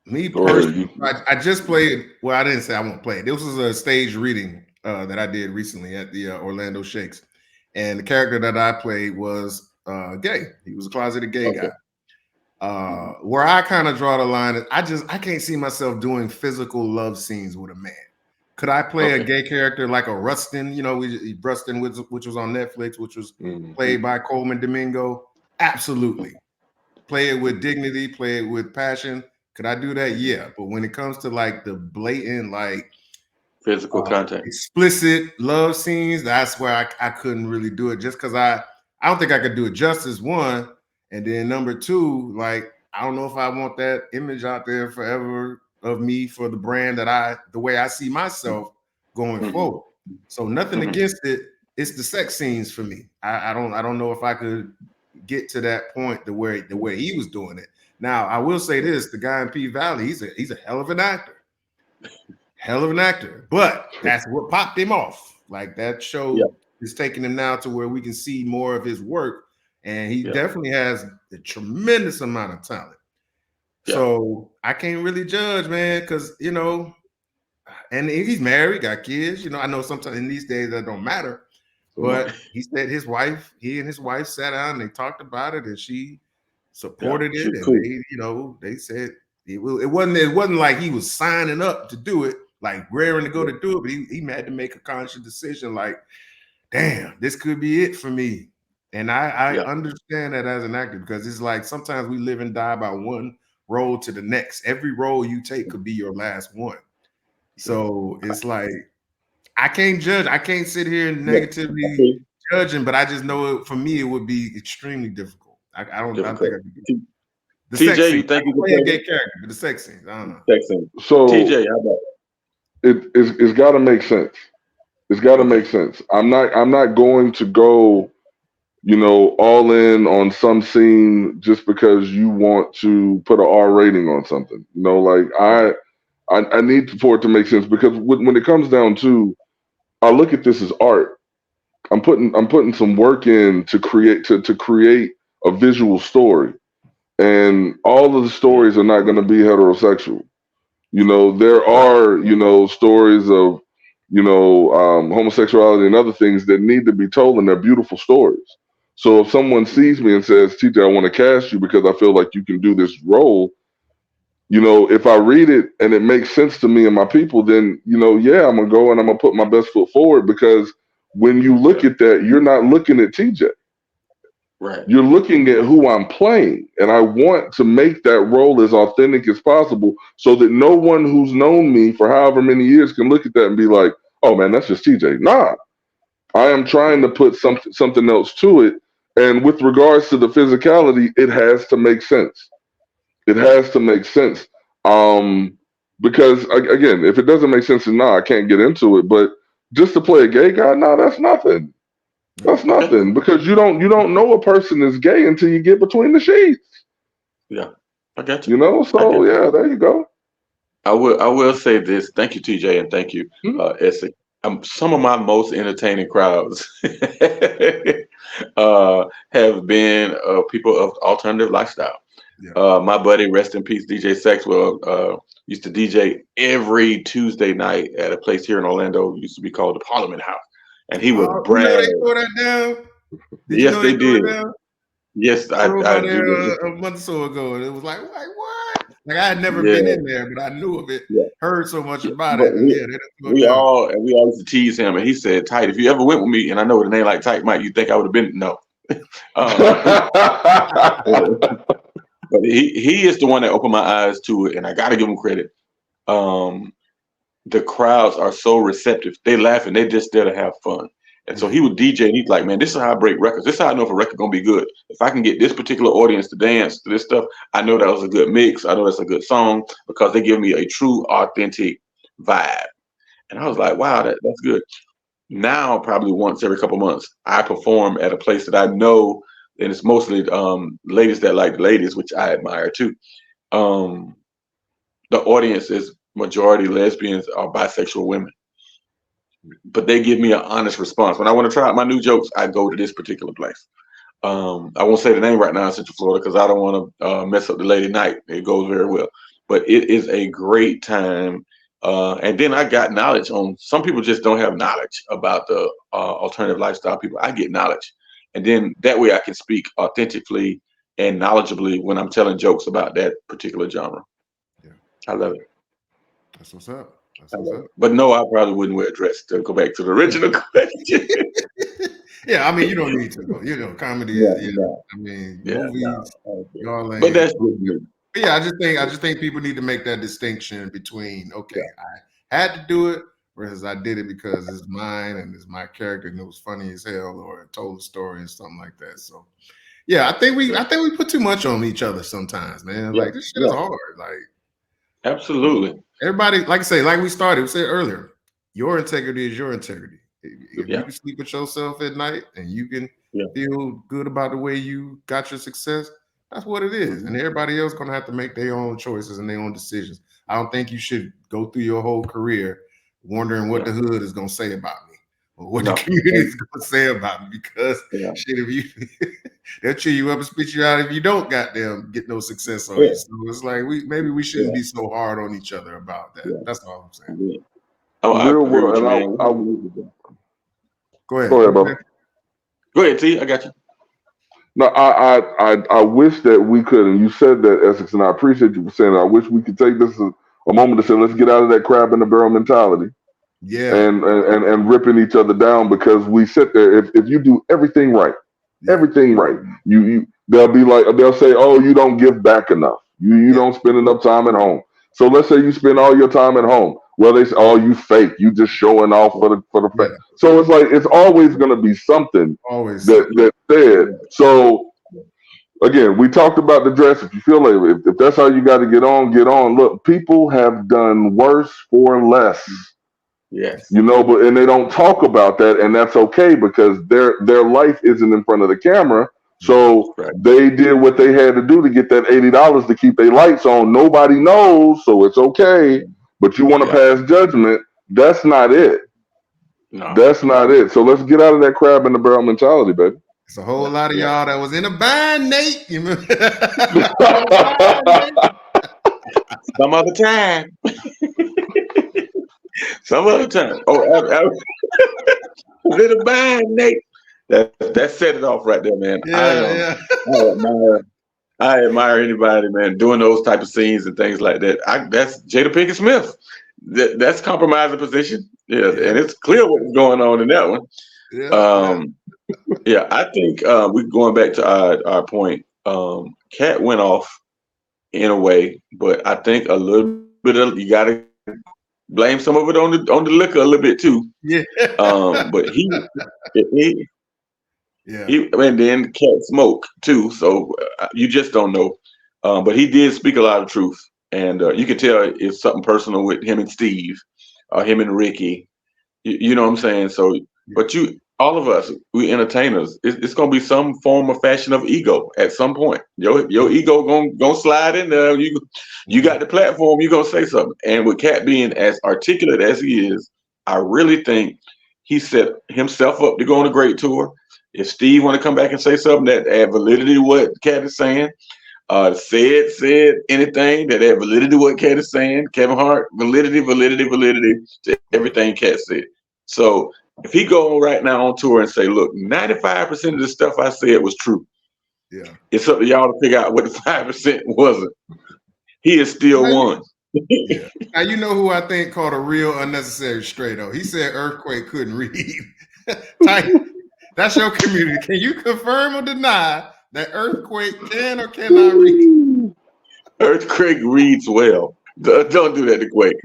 me personally, I just played. Well, I didn't say I won't play it. This was a stage reading that I did recently at the Orlando Shakes, and the character that I played was gay. He was a closeted gay guy. Where I kind of draw the line is I can't see myself doing physical love scenes with a man. Could I play a gay character like a Rustin? Rustin, which was on Netflix, which was played by Coleman Domingo. Absolutely. Play it with dignity, play it with passion. Could I do that? Yeah. But when it comes to like the blatant, like physical contact, explicit love scenes, that's where I couldn't really do it, just because I don't think I could do it justice, one. And then number two, like, I don't know if I want that image out there forever of me for the brand the way I see myself going forward. So nothing against it. It's the sex scenes for me. I don't know if I could get to that point the way he was doing it. Now, I will say this: the guy in P-Valley, he's a hell of an actor. But that's what popped him off. Like, that show is taking him now to where we can see more of his work, and he definitely has a tremendous amount of talent. So I can't really judge, man, because and he's married, got kids. I know sometimes in these days that don't matter. But he said he and his wife sat down and they talked about it, and she supported it. And they said it wasn't like he was signing up to do it, like raring to go to do it, but he had to make a conscious decision, like, damn, this could be it for me. And I understand that as an actor, because it's like sometimes we live and die by one role to the next. Every role you take could be your last one. So it's like, I can't judge. I can't sit here and negatively judging, but I just know for me it would be extremely difficult. I don't think I could do it. The TJ, you think you play a gay character, but the sex scenes, I don't know. Sex scenes. So TJ, how about it's got to make sense. It's got to make sense. I'm not going to go, all in on some scene just because you want to put an R rating on something. Like I need for it to make sense, because when it comes down to, I look at this as art. I'm putting some work in to create a visual story, and all of the stories are not going to be heterosexual. There are stories of homosexuality and other things that need to be told, and they're beautiful stories. So if someone sees me and says, TJ, I want to cast you because I feel like you can do this role, if I read it and it makes sense to me and my people, then, I'm going to go and I'm going to put my best foot forward, because when you look at that, you're not looking at TJ. Right. You're looking at who I'm playing. And I want to make that role as authentic as possible, so that no one who's known me for however many years can look at that and be like, oh man, that's just TJ. Nah, I am trying to put something else to it. And with regards to the physicality, it has to make sense. It has to make sense. Because again, if it doesn't make sense, then I can't get into it. But just to play a gay guy, that's nothing. That's nothing, because you don't know a person is gay until you get between the sheets. Yeah, I got you. So there you go. I will say this. Thank you, TJ, and thank you, Essie. Some of my most entertaining crowds have been people of alternative lifestyle. My buddy, rest in peace, DJ Sexwell, used to DJ every Tuesday night at a place here in Orlando. Used to be called the Parliament House, and he would brag. You know they tore that down. Yes, they did. Down? Yes, I drove by there do. a month or so ago, and it was like what? Like I had never been in there, but I knew of it. Heard so much about it. And we all used to tease him, and he said, "Tight, if you ever went with me, and I know with a name like Tight Mike, you think I would have been no." But he is the one that opened my eyes to it, and I got to give him credit. The crowds are so receptive; they laughing, they just there to have fun. And so he would DJ, and he's like, "Man, this is how I break records. This is how I know if a record gonna be good. If I can get this particular audience to dance to this stuff, I know that was a good mix. I know that's a good song because they give me a true, authentic vibe." And I was like, "Wow, that's good." Now, probably once every couple months, I perform at a place that I know, and it's mostly ladies that like ladies, which I admire too. The audience is majority lesbians or bisexual women. But they give me an honest response. When I want to try out my new jokes, I go to this particular place. I won't say the name right now in Central Florida because I don't want to mess up the lady night. It goes very well. But it is a great time. And then I got knowledge on, some people just don't have knowledge about the alternative lifestyle people. I get knowledge. And then that way I can speak authentically and knowledgeably when I'm telling jokes about that particular genre. Yeah. I love it. That's what's up. But no, I probably wouldn't wear a dress. To go back to the original question. Yeah, I mean, you don't need to go. Comedy is, I mean, movies. But that's good. Yeah, I just think people need to make that distinction between, I had to do it versus I did it because it's mine and it's my character and it was funny as hell or it told a story and something like that. So yeah, I think we put too much on each other sometimes, man. Like this shit is hard. Like absolutely. Everybody, like I say, like we said earlier, your integrity is your integrity. If you can sleep with yourself at night and you can feel good about the way you got your success, that's what it is. And everybody else gonna have to make their own choices and their own decisions. I don't think you should go through your whole career wondering what the hood is gonna say about me or what the community is gonna say about me because shit, if you they'll chew you up and spit you out if you don't goddamn get no success on you. So it's like maybe we shouldn't be so hard on each other about that. That's all I'm saying. Yeah. Go ahead, bro. Go ahead, T. I got you. No, I wish that we could, and you said that, Essex, and I appreciate you for saying that. I wish we could take this as a moment to say, let's get out of that crab in the barrel mentality. Yeah. And ripping each other down because we sit there. If you do everything right, they'll say, oh, you don't give back enough. You don't spend enough time at home. So let's say you spend all your time at home. Well, they say, oh, you fake. You just showing off for the fake. So it's like it's always going to be something that said. So again, we talked about the dress. If you feel like if that's how you got to get on, get on. Look, people have done worse for less. Yes. But and they don't talk about that, and that's okay because their life isn't in front of the camera. So they did what they had to do to get that $80 to keep their lights on. Nobody knows, so it's okay. But you want to pass judgment. That's not it. No. That's not it. So let's get out of that crab in the barrel mentality, baby. It's a whole lot of y'all that was in a bind, Nate. You remember? Some other time. Some other time. Oh, I was in a bind, Nate. That set it off right there, man. I admire anybody, man, doing those type of scenes and things like that. That's Jada Pinkett Smith. That's compromising position. Yeah, and it's clear what's going on in that one. I think we're going back to our point. Katt went off in a way, but I think a little bit of you got to blame some of it on the liquor a little bit too. Yeah. But he and then Katt smoke too, so you just don't know. But he did speak a lot of truth, and you can tell it's something personal with him and Steve, or him and Ricky. You know what I'm saying? So, but all of us, we entertainers, it's gonna be some form or fashion of ego at some point. Your ego gonna slide in there. You got the platform, you gonna say something. And with Katt being as articulate as he is, I really think he set himself up to go on a great tour. If Steve want to come back and say something that add validity to what Katt is saying, said anything that had validity to what Katt is saying. Kevin Hart, validity to everything Katt said. So if he go right now on tour and say, look, 95% of the stuff I said was true. Yeah. It's up to y'all to figure out what the 5% wasn't. He is still won. Yeah. Now you know who I think called a real unnecessary stray though. He said Earthquake couldn't read. That's your community. Can you confirm or deny that Earthquake can or cannot read? Earthquake reads well. Don't do that to Quake.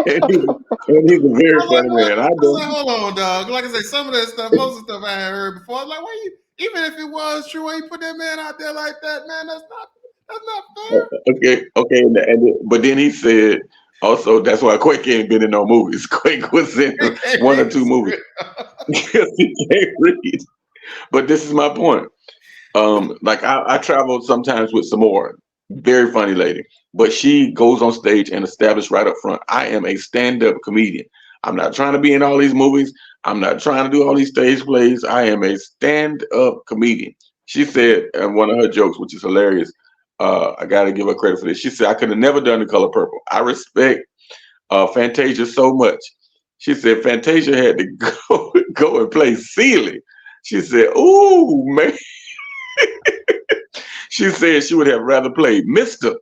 And he's a very funny man. Hold on, dog. Like I say, some of that stuff, most of the stuff I had heard before. I was like, why you? Even if it was true, why you put that man out there like that, man? That's not fair. Okay. But then he said also that's why Quake ain't been in no movies. Quake was in one or two movies because he can't read. But this is my point. Like I travel sometimes with Samora, very funny lady, but she goes on stage and establishes right up front, I am a stand-up comedian. I'm not trying to be in all these movies. I'm not trying to do all these stage plays. I am a stand-up comedian. She said, and one of her jokes, which is hilarious, I got to give her credit for this. She said, I could have never done The Color Purple. I respect Fantasia so much. She said Fantasia had to go and play Celie. She said, ooh, man. She said she would have rather played Mr.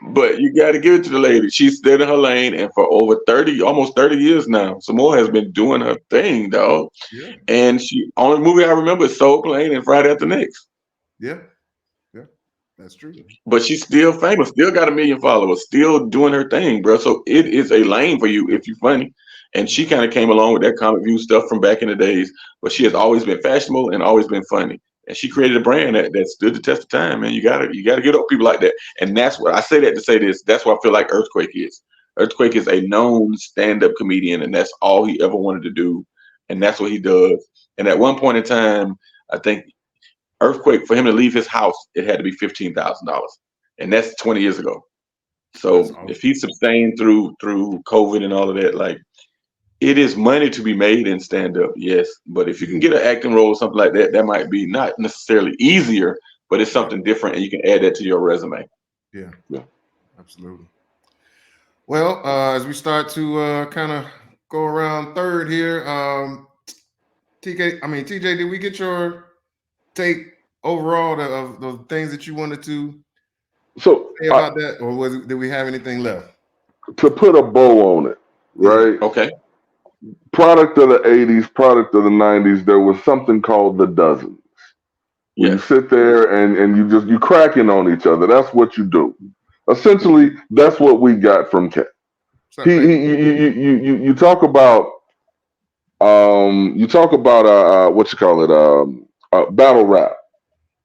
But you got to give it to the lady. She's stayed in her lane, and for over almost 30 years now, Samoa has been doing her thing, dog. Yeah. And only movie I remember is Soul Plane and Friday After Next. Yeah, that's true. But she's still famous, still got 1 million followers, still doing her thing, bro. So it is a lane for you if you're funny. And she kind of came along with that comic view stuff from back in the days, but she has always been fashionable and always been funny. And she created a brand that stood the test of time, man. You gotta get up people like that. And that's what I say that to say this. That's what I feel like Earthquake is. Earthquake is a known stand-up comedian, and that's all he ever wanted to do. And that's what he does. And at one point in time, I think Earthquake, for him to leave his house, it had to be $15,000. And that's 20 years ago. So awesome. If he sustained through COVID and all of that, like, it is money to be made in stand-up, yes. But if you can get an acting role or something like that, that might be not necessarily easier, but it's something different, and you can add that to your resume. Yeah. Absolutely. Well, as we start to kind of go around third here, TJ, did we get your take overall of the things that you wanted to say about that, or did we have anything left? To put a bow on it, right? Okay. Product of the 80s, product of the 90s, there was something called the dozens. You sit there and you cracking on each other. That's what you do. Essentially, that's what we got from Katt. You talk about what you call it, battle rap.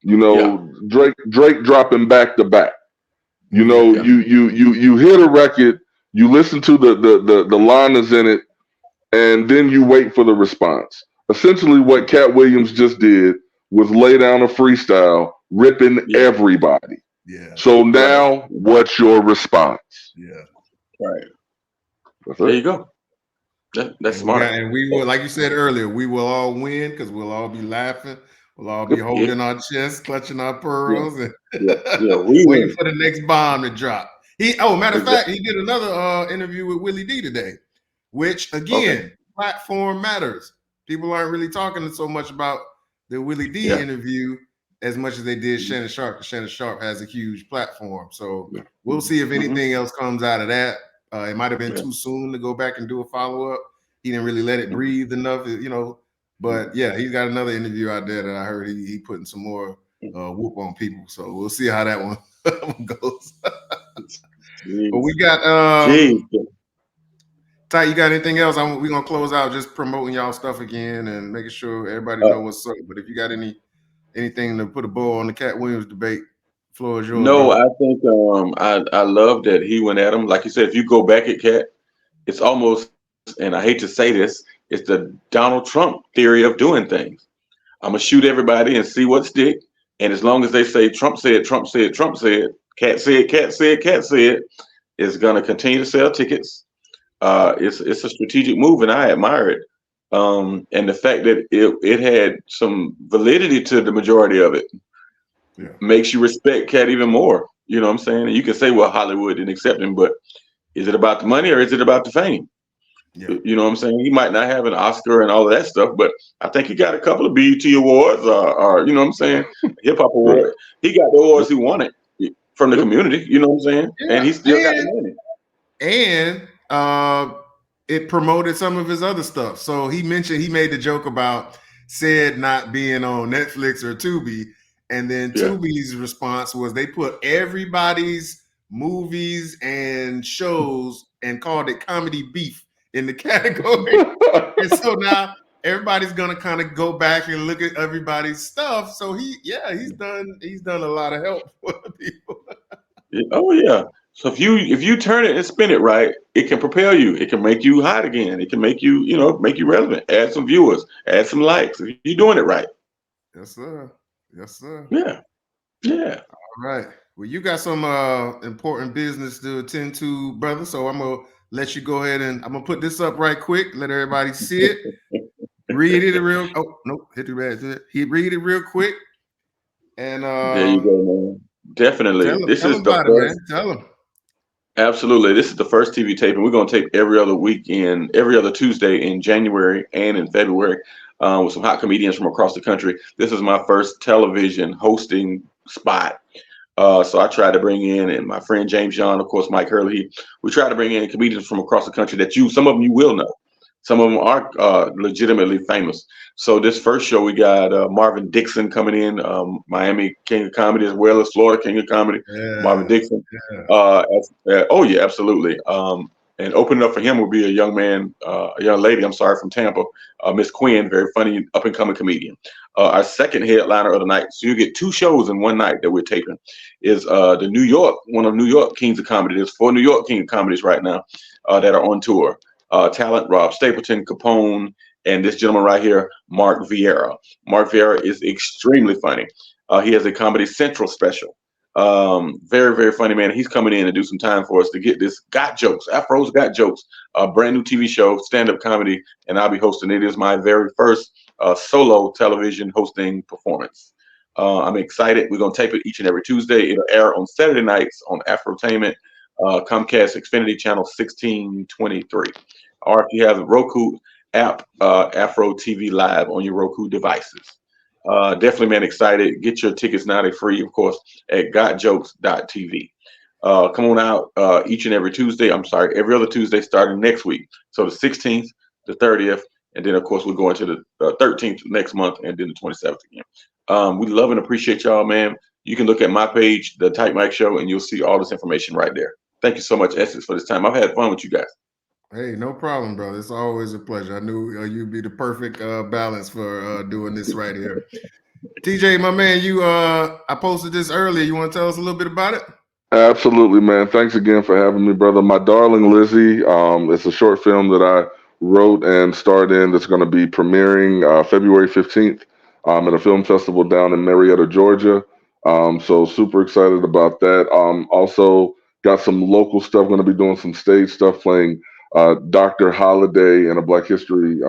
You know, Drake dropping back to back. You know, you hit a record, you listen to the liners in it, and then you wait for the response. Essentially, what Katt Williams just did was lay down a freestyle, ripping everybody. Yeah. So now, what's your response? Yeah. Right. There you go. That's smart. And we will, like you said earlier, we will all win because we'll all be laughing. We'll all be holding our chests, clutching our pearls, and waiting for the next bomb to drop. Matter of fact, he did another interview with Willie D today. Which again, platform matters. People aren't really talking so much about the Willie D interview as much as they did Shannon Sharp. Shannon Sharp has a huge platform, so we'll see if anything else comes out of that. It might have been too soon to go back and do a follow up. He didn't really let it breathe enough, you know. But yeah, he's got another interview out there that I heard he putting some more whoop on people. So we'll see how that one goes. But we got Ty, you got anything else? We're gonna close out just promoting y'all stuff again and making sure everybody knows what's up. But if you got anything to put a bow on the Katt Williams debate, floor is yours. No, bro. I think I love that he went at him. Like you said, if you go back at Katt, it's almost, and I hate to say this, it's the Donald Trump theory of doing things. I'm gonna shoot everybody and see what stick. And as long as they say Trump said, Trump said, Trump said, Katt said, Katt said, Katt said, it's gonna continue to sell tickets. It's a strategic move, and I admire it. And the fact that it had some validity to the majority of it makes you respect Katt even more. You know what I'm saying? And you can say, well, Hollywood didn't accept him, but is it about the money or is it about the fame? Yeah. You know what I'm saying? He might not have an Oscar and all of that stuff, but I think he got a couple of BET awards or you know what I'm saying, hip hop award. He got the awards he wanted from the community. You know what I'm saying? Yeah. And he still got the money. And it promoted some of his other stuff. So he made the joke about Said not being on Netflix or Tubi, and then Tubi's response was they put everybody's movies and shows and called it comedy beef in the category. And so now everybody's gonna kind of go back and look at everybody's stuff. So he's done a lot of help for people. Oh yeah. So if you turn it and spin it right, it can propel you. It can make you hot again. It can make you, make you relevant. Add some viewers, add some likes. If you're doing it right. Yes, sir. Yes, sir. Yeah. Yeah. All right. Well, you got some important business to attend to, brother. So I'm gonna let you go ahead and I'm gonna put this up right quick. Let everybody see it. Read it real. Oh no, hit the red. He read it real quick. And there you go, man. Definitely. Tell him. Absolutely. This is the first TV taping. We're going to tape every other weekend, every other Tuesday in January and in February with some hot comedians from across the country. This is my first television hosting spot. So I tried to bring in, and my friend James John, of course, Mike Hurley. We try to bring in comedians from across the country that some of them you will know. Some of them are legitimately famous. So this first show, we got Marvin Dixon coming in, Miami King of Comedy, as well as Florida King of Comedy. Yeah, Marvin Dixon. Yeah. Oh yeah, absolutely. And opening up for him will be a young lady, from Tampa, Miss Quinn, very funny up and coming comedian. Our second headliner of the night, so you get two shows in one night that we're taping, is one of New York Kings of Comedy. There's 4 New York King of Comedies right now that are on tour. Talent, Rob Stapleton, Capone, and this gentleman right here, Mark Vieira. Mark Vieira is extremely funny. He has a Comedy Central special. Very, very funny, man. He's coming in and do some time for us to get this Got Jokes, Afro's Got Jokes, a brand new TV show, stand-up comedy, and I'll be hosting it. It is my very first solo television hosting performance. I'm excited. We're going to tape it each and every Tuesday. It'll air on Saturday nights on Afrotainment, Comcast Xfinity Channel 1623. Or if you have the Roku app, Afro TV Live on your Roku devices. Definitely, man, excited. Get your tickets now. They're free, of course, at gotjokes.tv. Come on out each and every Tuesday. Every other Tuesday starting next week. So the 16th, the 30th, and then, of course, we're going to the 13th next month and then the 27th again. We love and appreciate y'all, man. You can look at my page, The Type Mike Show, and you'll see all this information right there. Thank you so much, Essex, for this time. I've had fun with you guys. Hey, no problem, brother. It's always a pleasure. I knew you'd be the perfect balance for doing this right here. TJ, my man, I posted this earlier. You want to tell us a little bit about it? Absolutely, man. Thanks again for having me, brother. My Darling Lizzie. It's a short film that I wrote and starred in that's going to be premiering February 15th at a film festival down in Marietta, Georgia. So super excited about that. Also got some local stuff, going to be doing some stage stuff, playing Dr. Holiday in a Black History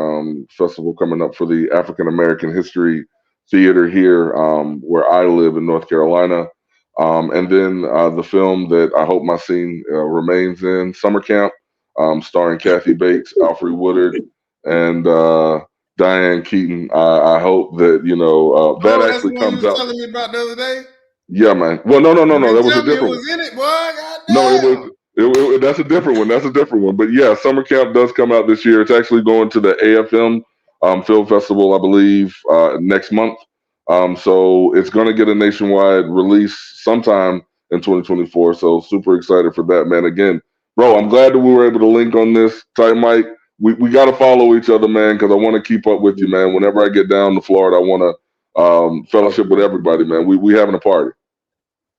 festival coming up for the African American History Theater here where I live in North Carolina. And then the film that I hope my scene remains in, Summer Camp, starring Kathy Bates, Alfre Woodard, and Diane Keaton. I hope that, that actually comes out. That's the one you were telling me about the other day? Yeah, man. Well, no. That was a different one. It was in it, boy. God damn. No, it was. That's a different one. That's a different one. But yeah, Summer Camp does come out this year. It's actually going to the AFM Film Festival, I believe, next month. So it's going to get a nationwide release sometime in 2024. So super excited for that, man. Again, bro, I'm glad that we were able to link on this. Type Mike, we got to follow each other, man, because I want to keep up with you, man. Whenever I get down to Florida, I want to fellowship with everybody, man. We having a party.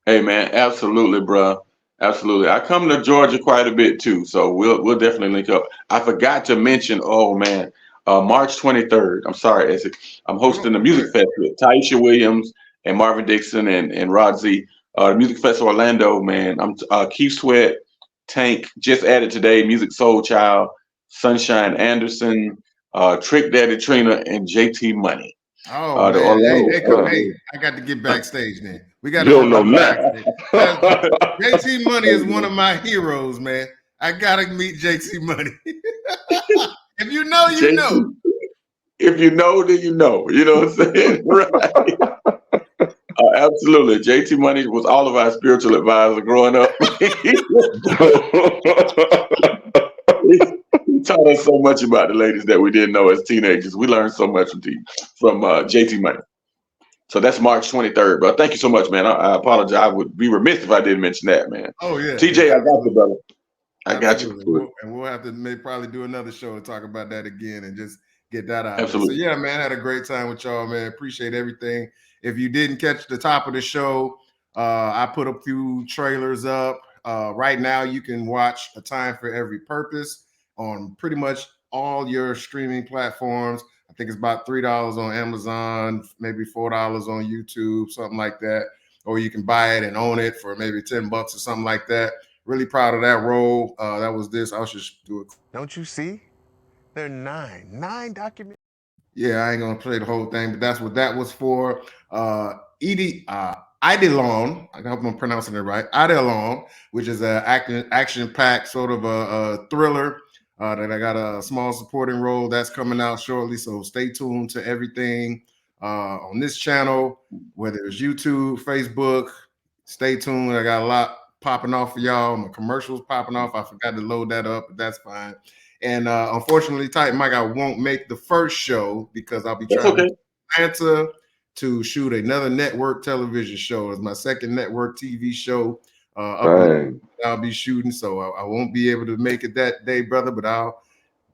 Hey, man, absolutely, bro. Absolutely. I come to Georgia quite a bit too, so we'll definitely link up. I forgot to mention, March 23rd. I'm sorry, Essex. I'm hosting the Music Fest with Taisha Williams and Marvin Dixon and Rod Z. The Music Fest Orlando, man. I'm Keith Sweat, Tank, just added today, Music Soul Child, Sunshine Anderson, Trick Daddy Trina, and JT Money. Oh The man, Orlando. hey, I got to get backstage then. We got You to don't know nothing. JT Money is one of my heroes, man. I gotta meet JT Money. If you know, you JT, know. if you know, then you know. You know what I'm saying? Right. Absolutely. JT Money was all of our spiritual advisor growing up. He taught us so much about the ladies that we didn't know as teenagers. We learned so much from JT Money. So that's March 23rd. But thank you so much, man. I apologize. I would be remiss if I didn't mention that, man. Oh yeah, TJ, I got you, brother. I got you. We'll have to probably do another show to talk about that again and just get that out Absolutely. there. So yeah, man, I had a great time with y'all, man. Appreciate everything. If you didn't catch the top of the show, I put a few trailers up. Right now, you can watch A Time for Every Purpose on pretty much all your streaming platforms. I think it's about $3 on Amazon, maybe $4 on YouTube, something like that. Or you can buy it and own it for maybe $10 or something like that. Really proud of that role. That was this. I was just do it. Don't you see? There are nine documents. Yeah, I ain't gonna play the whole thing, but that's what that was for. Idelon, I hope I'm pronouncing it right. Idelon, which is an action-packed sort of a thriller that I got a small supporting role that's coming out shortly. So stay tuned to everything on this channel, whether it's YouTube, Facebook. Stay tuned. I got a lot popping off for y'all. My commercials popping off. I forgot to load that up, but that's fine. And unfortunately, Titan Mike, I won't make the first show because I'll be traveling to Atlanta to shoot another network television show. It's my second network TV show I'll be shooting. So I won't be able to make it that day, brother, but I'll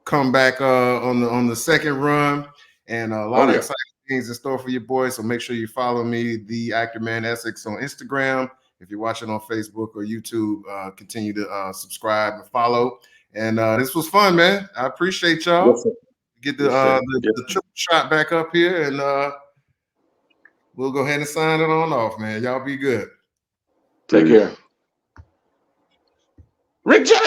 come back on the second run. And a lot of exciting things in store for you boys. So make sure you follow me, The Actor Man Essex, on Instagram. If you're watching on Facebook or YouTube, continue to subscribe and follow. And this was fun, man. I appreciate y'all. Yes, Get the triple shot back up here, and we'll go ahead and sign it on off, man. Y'all be good. Take care. Rick James.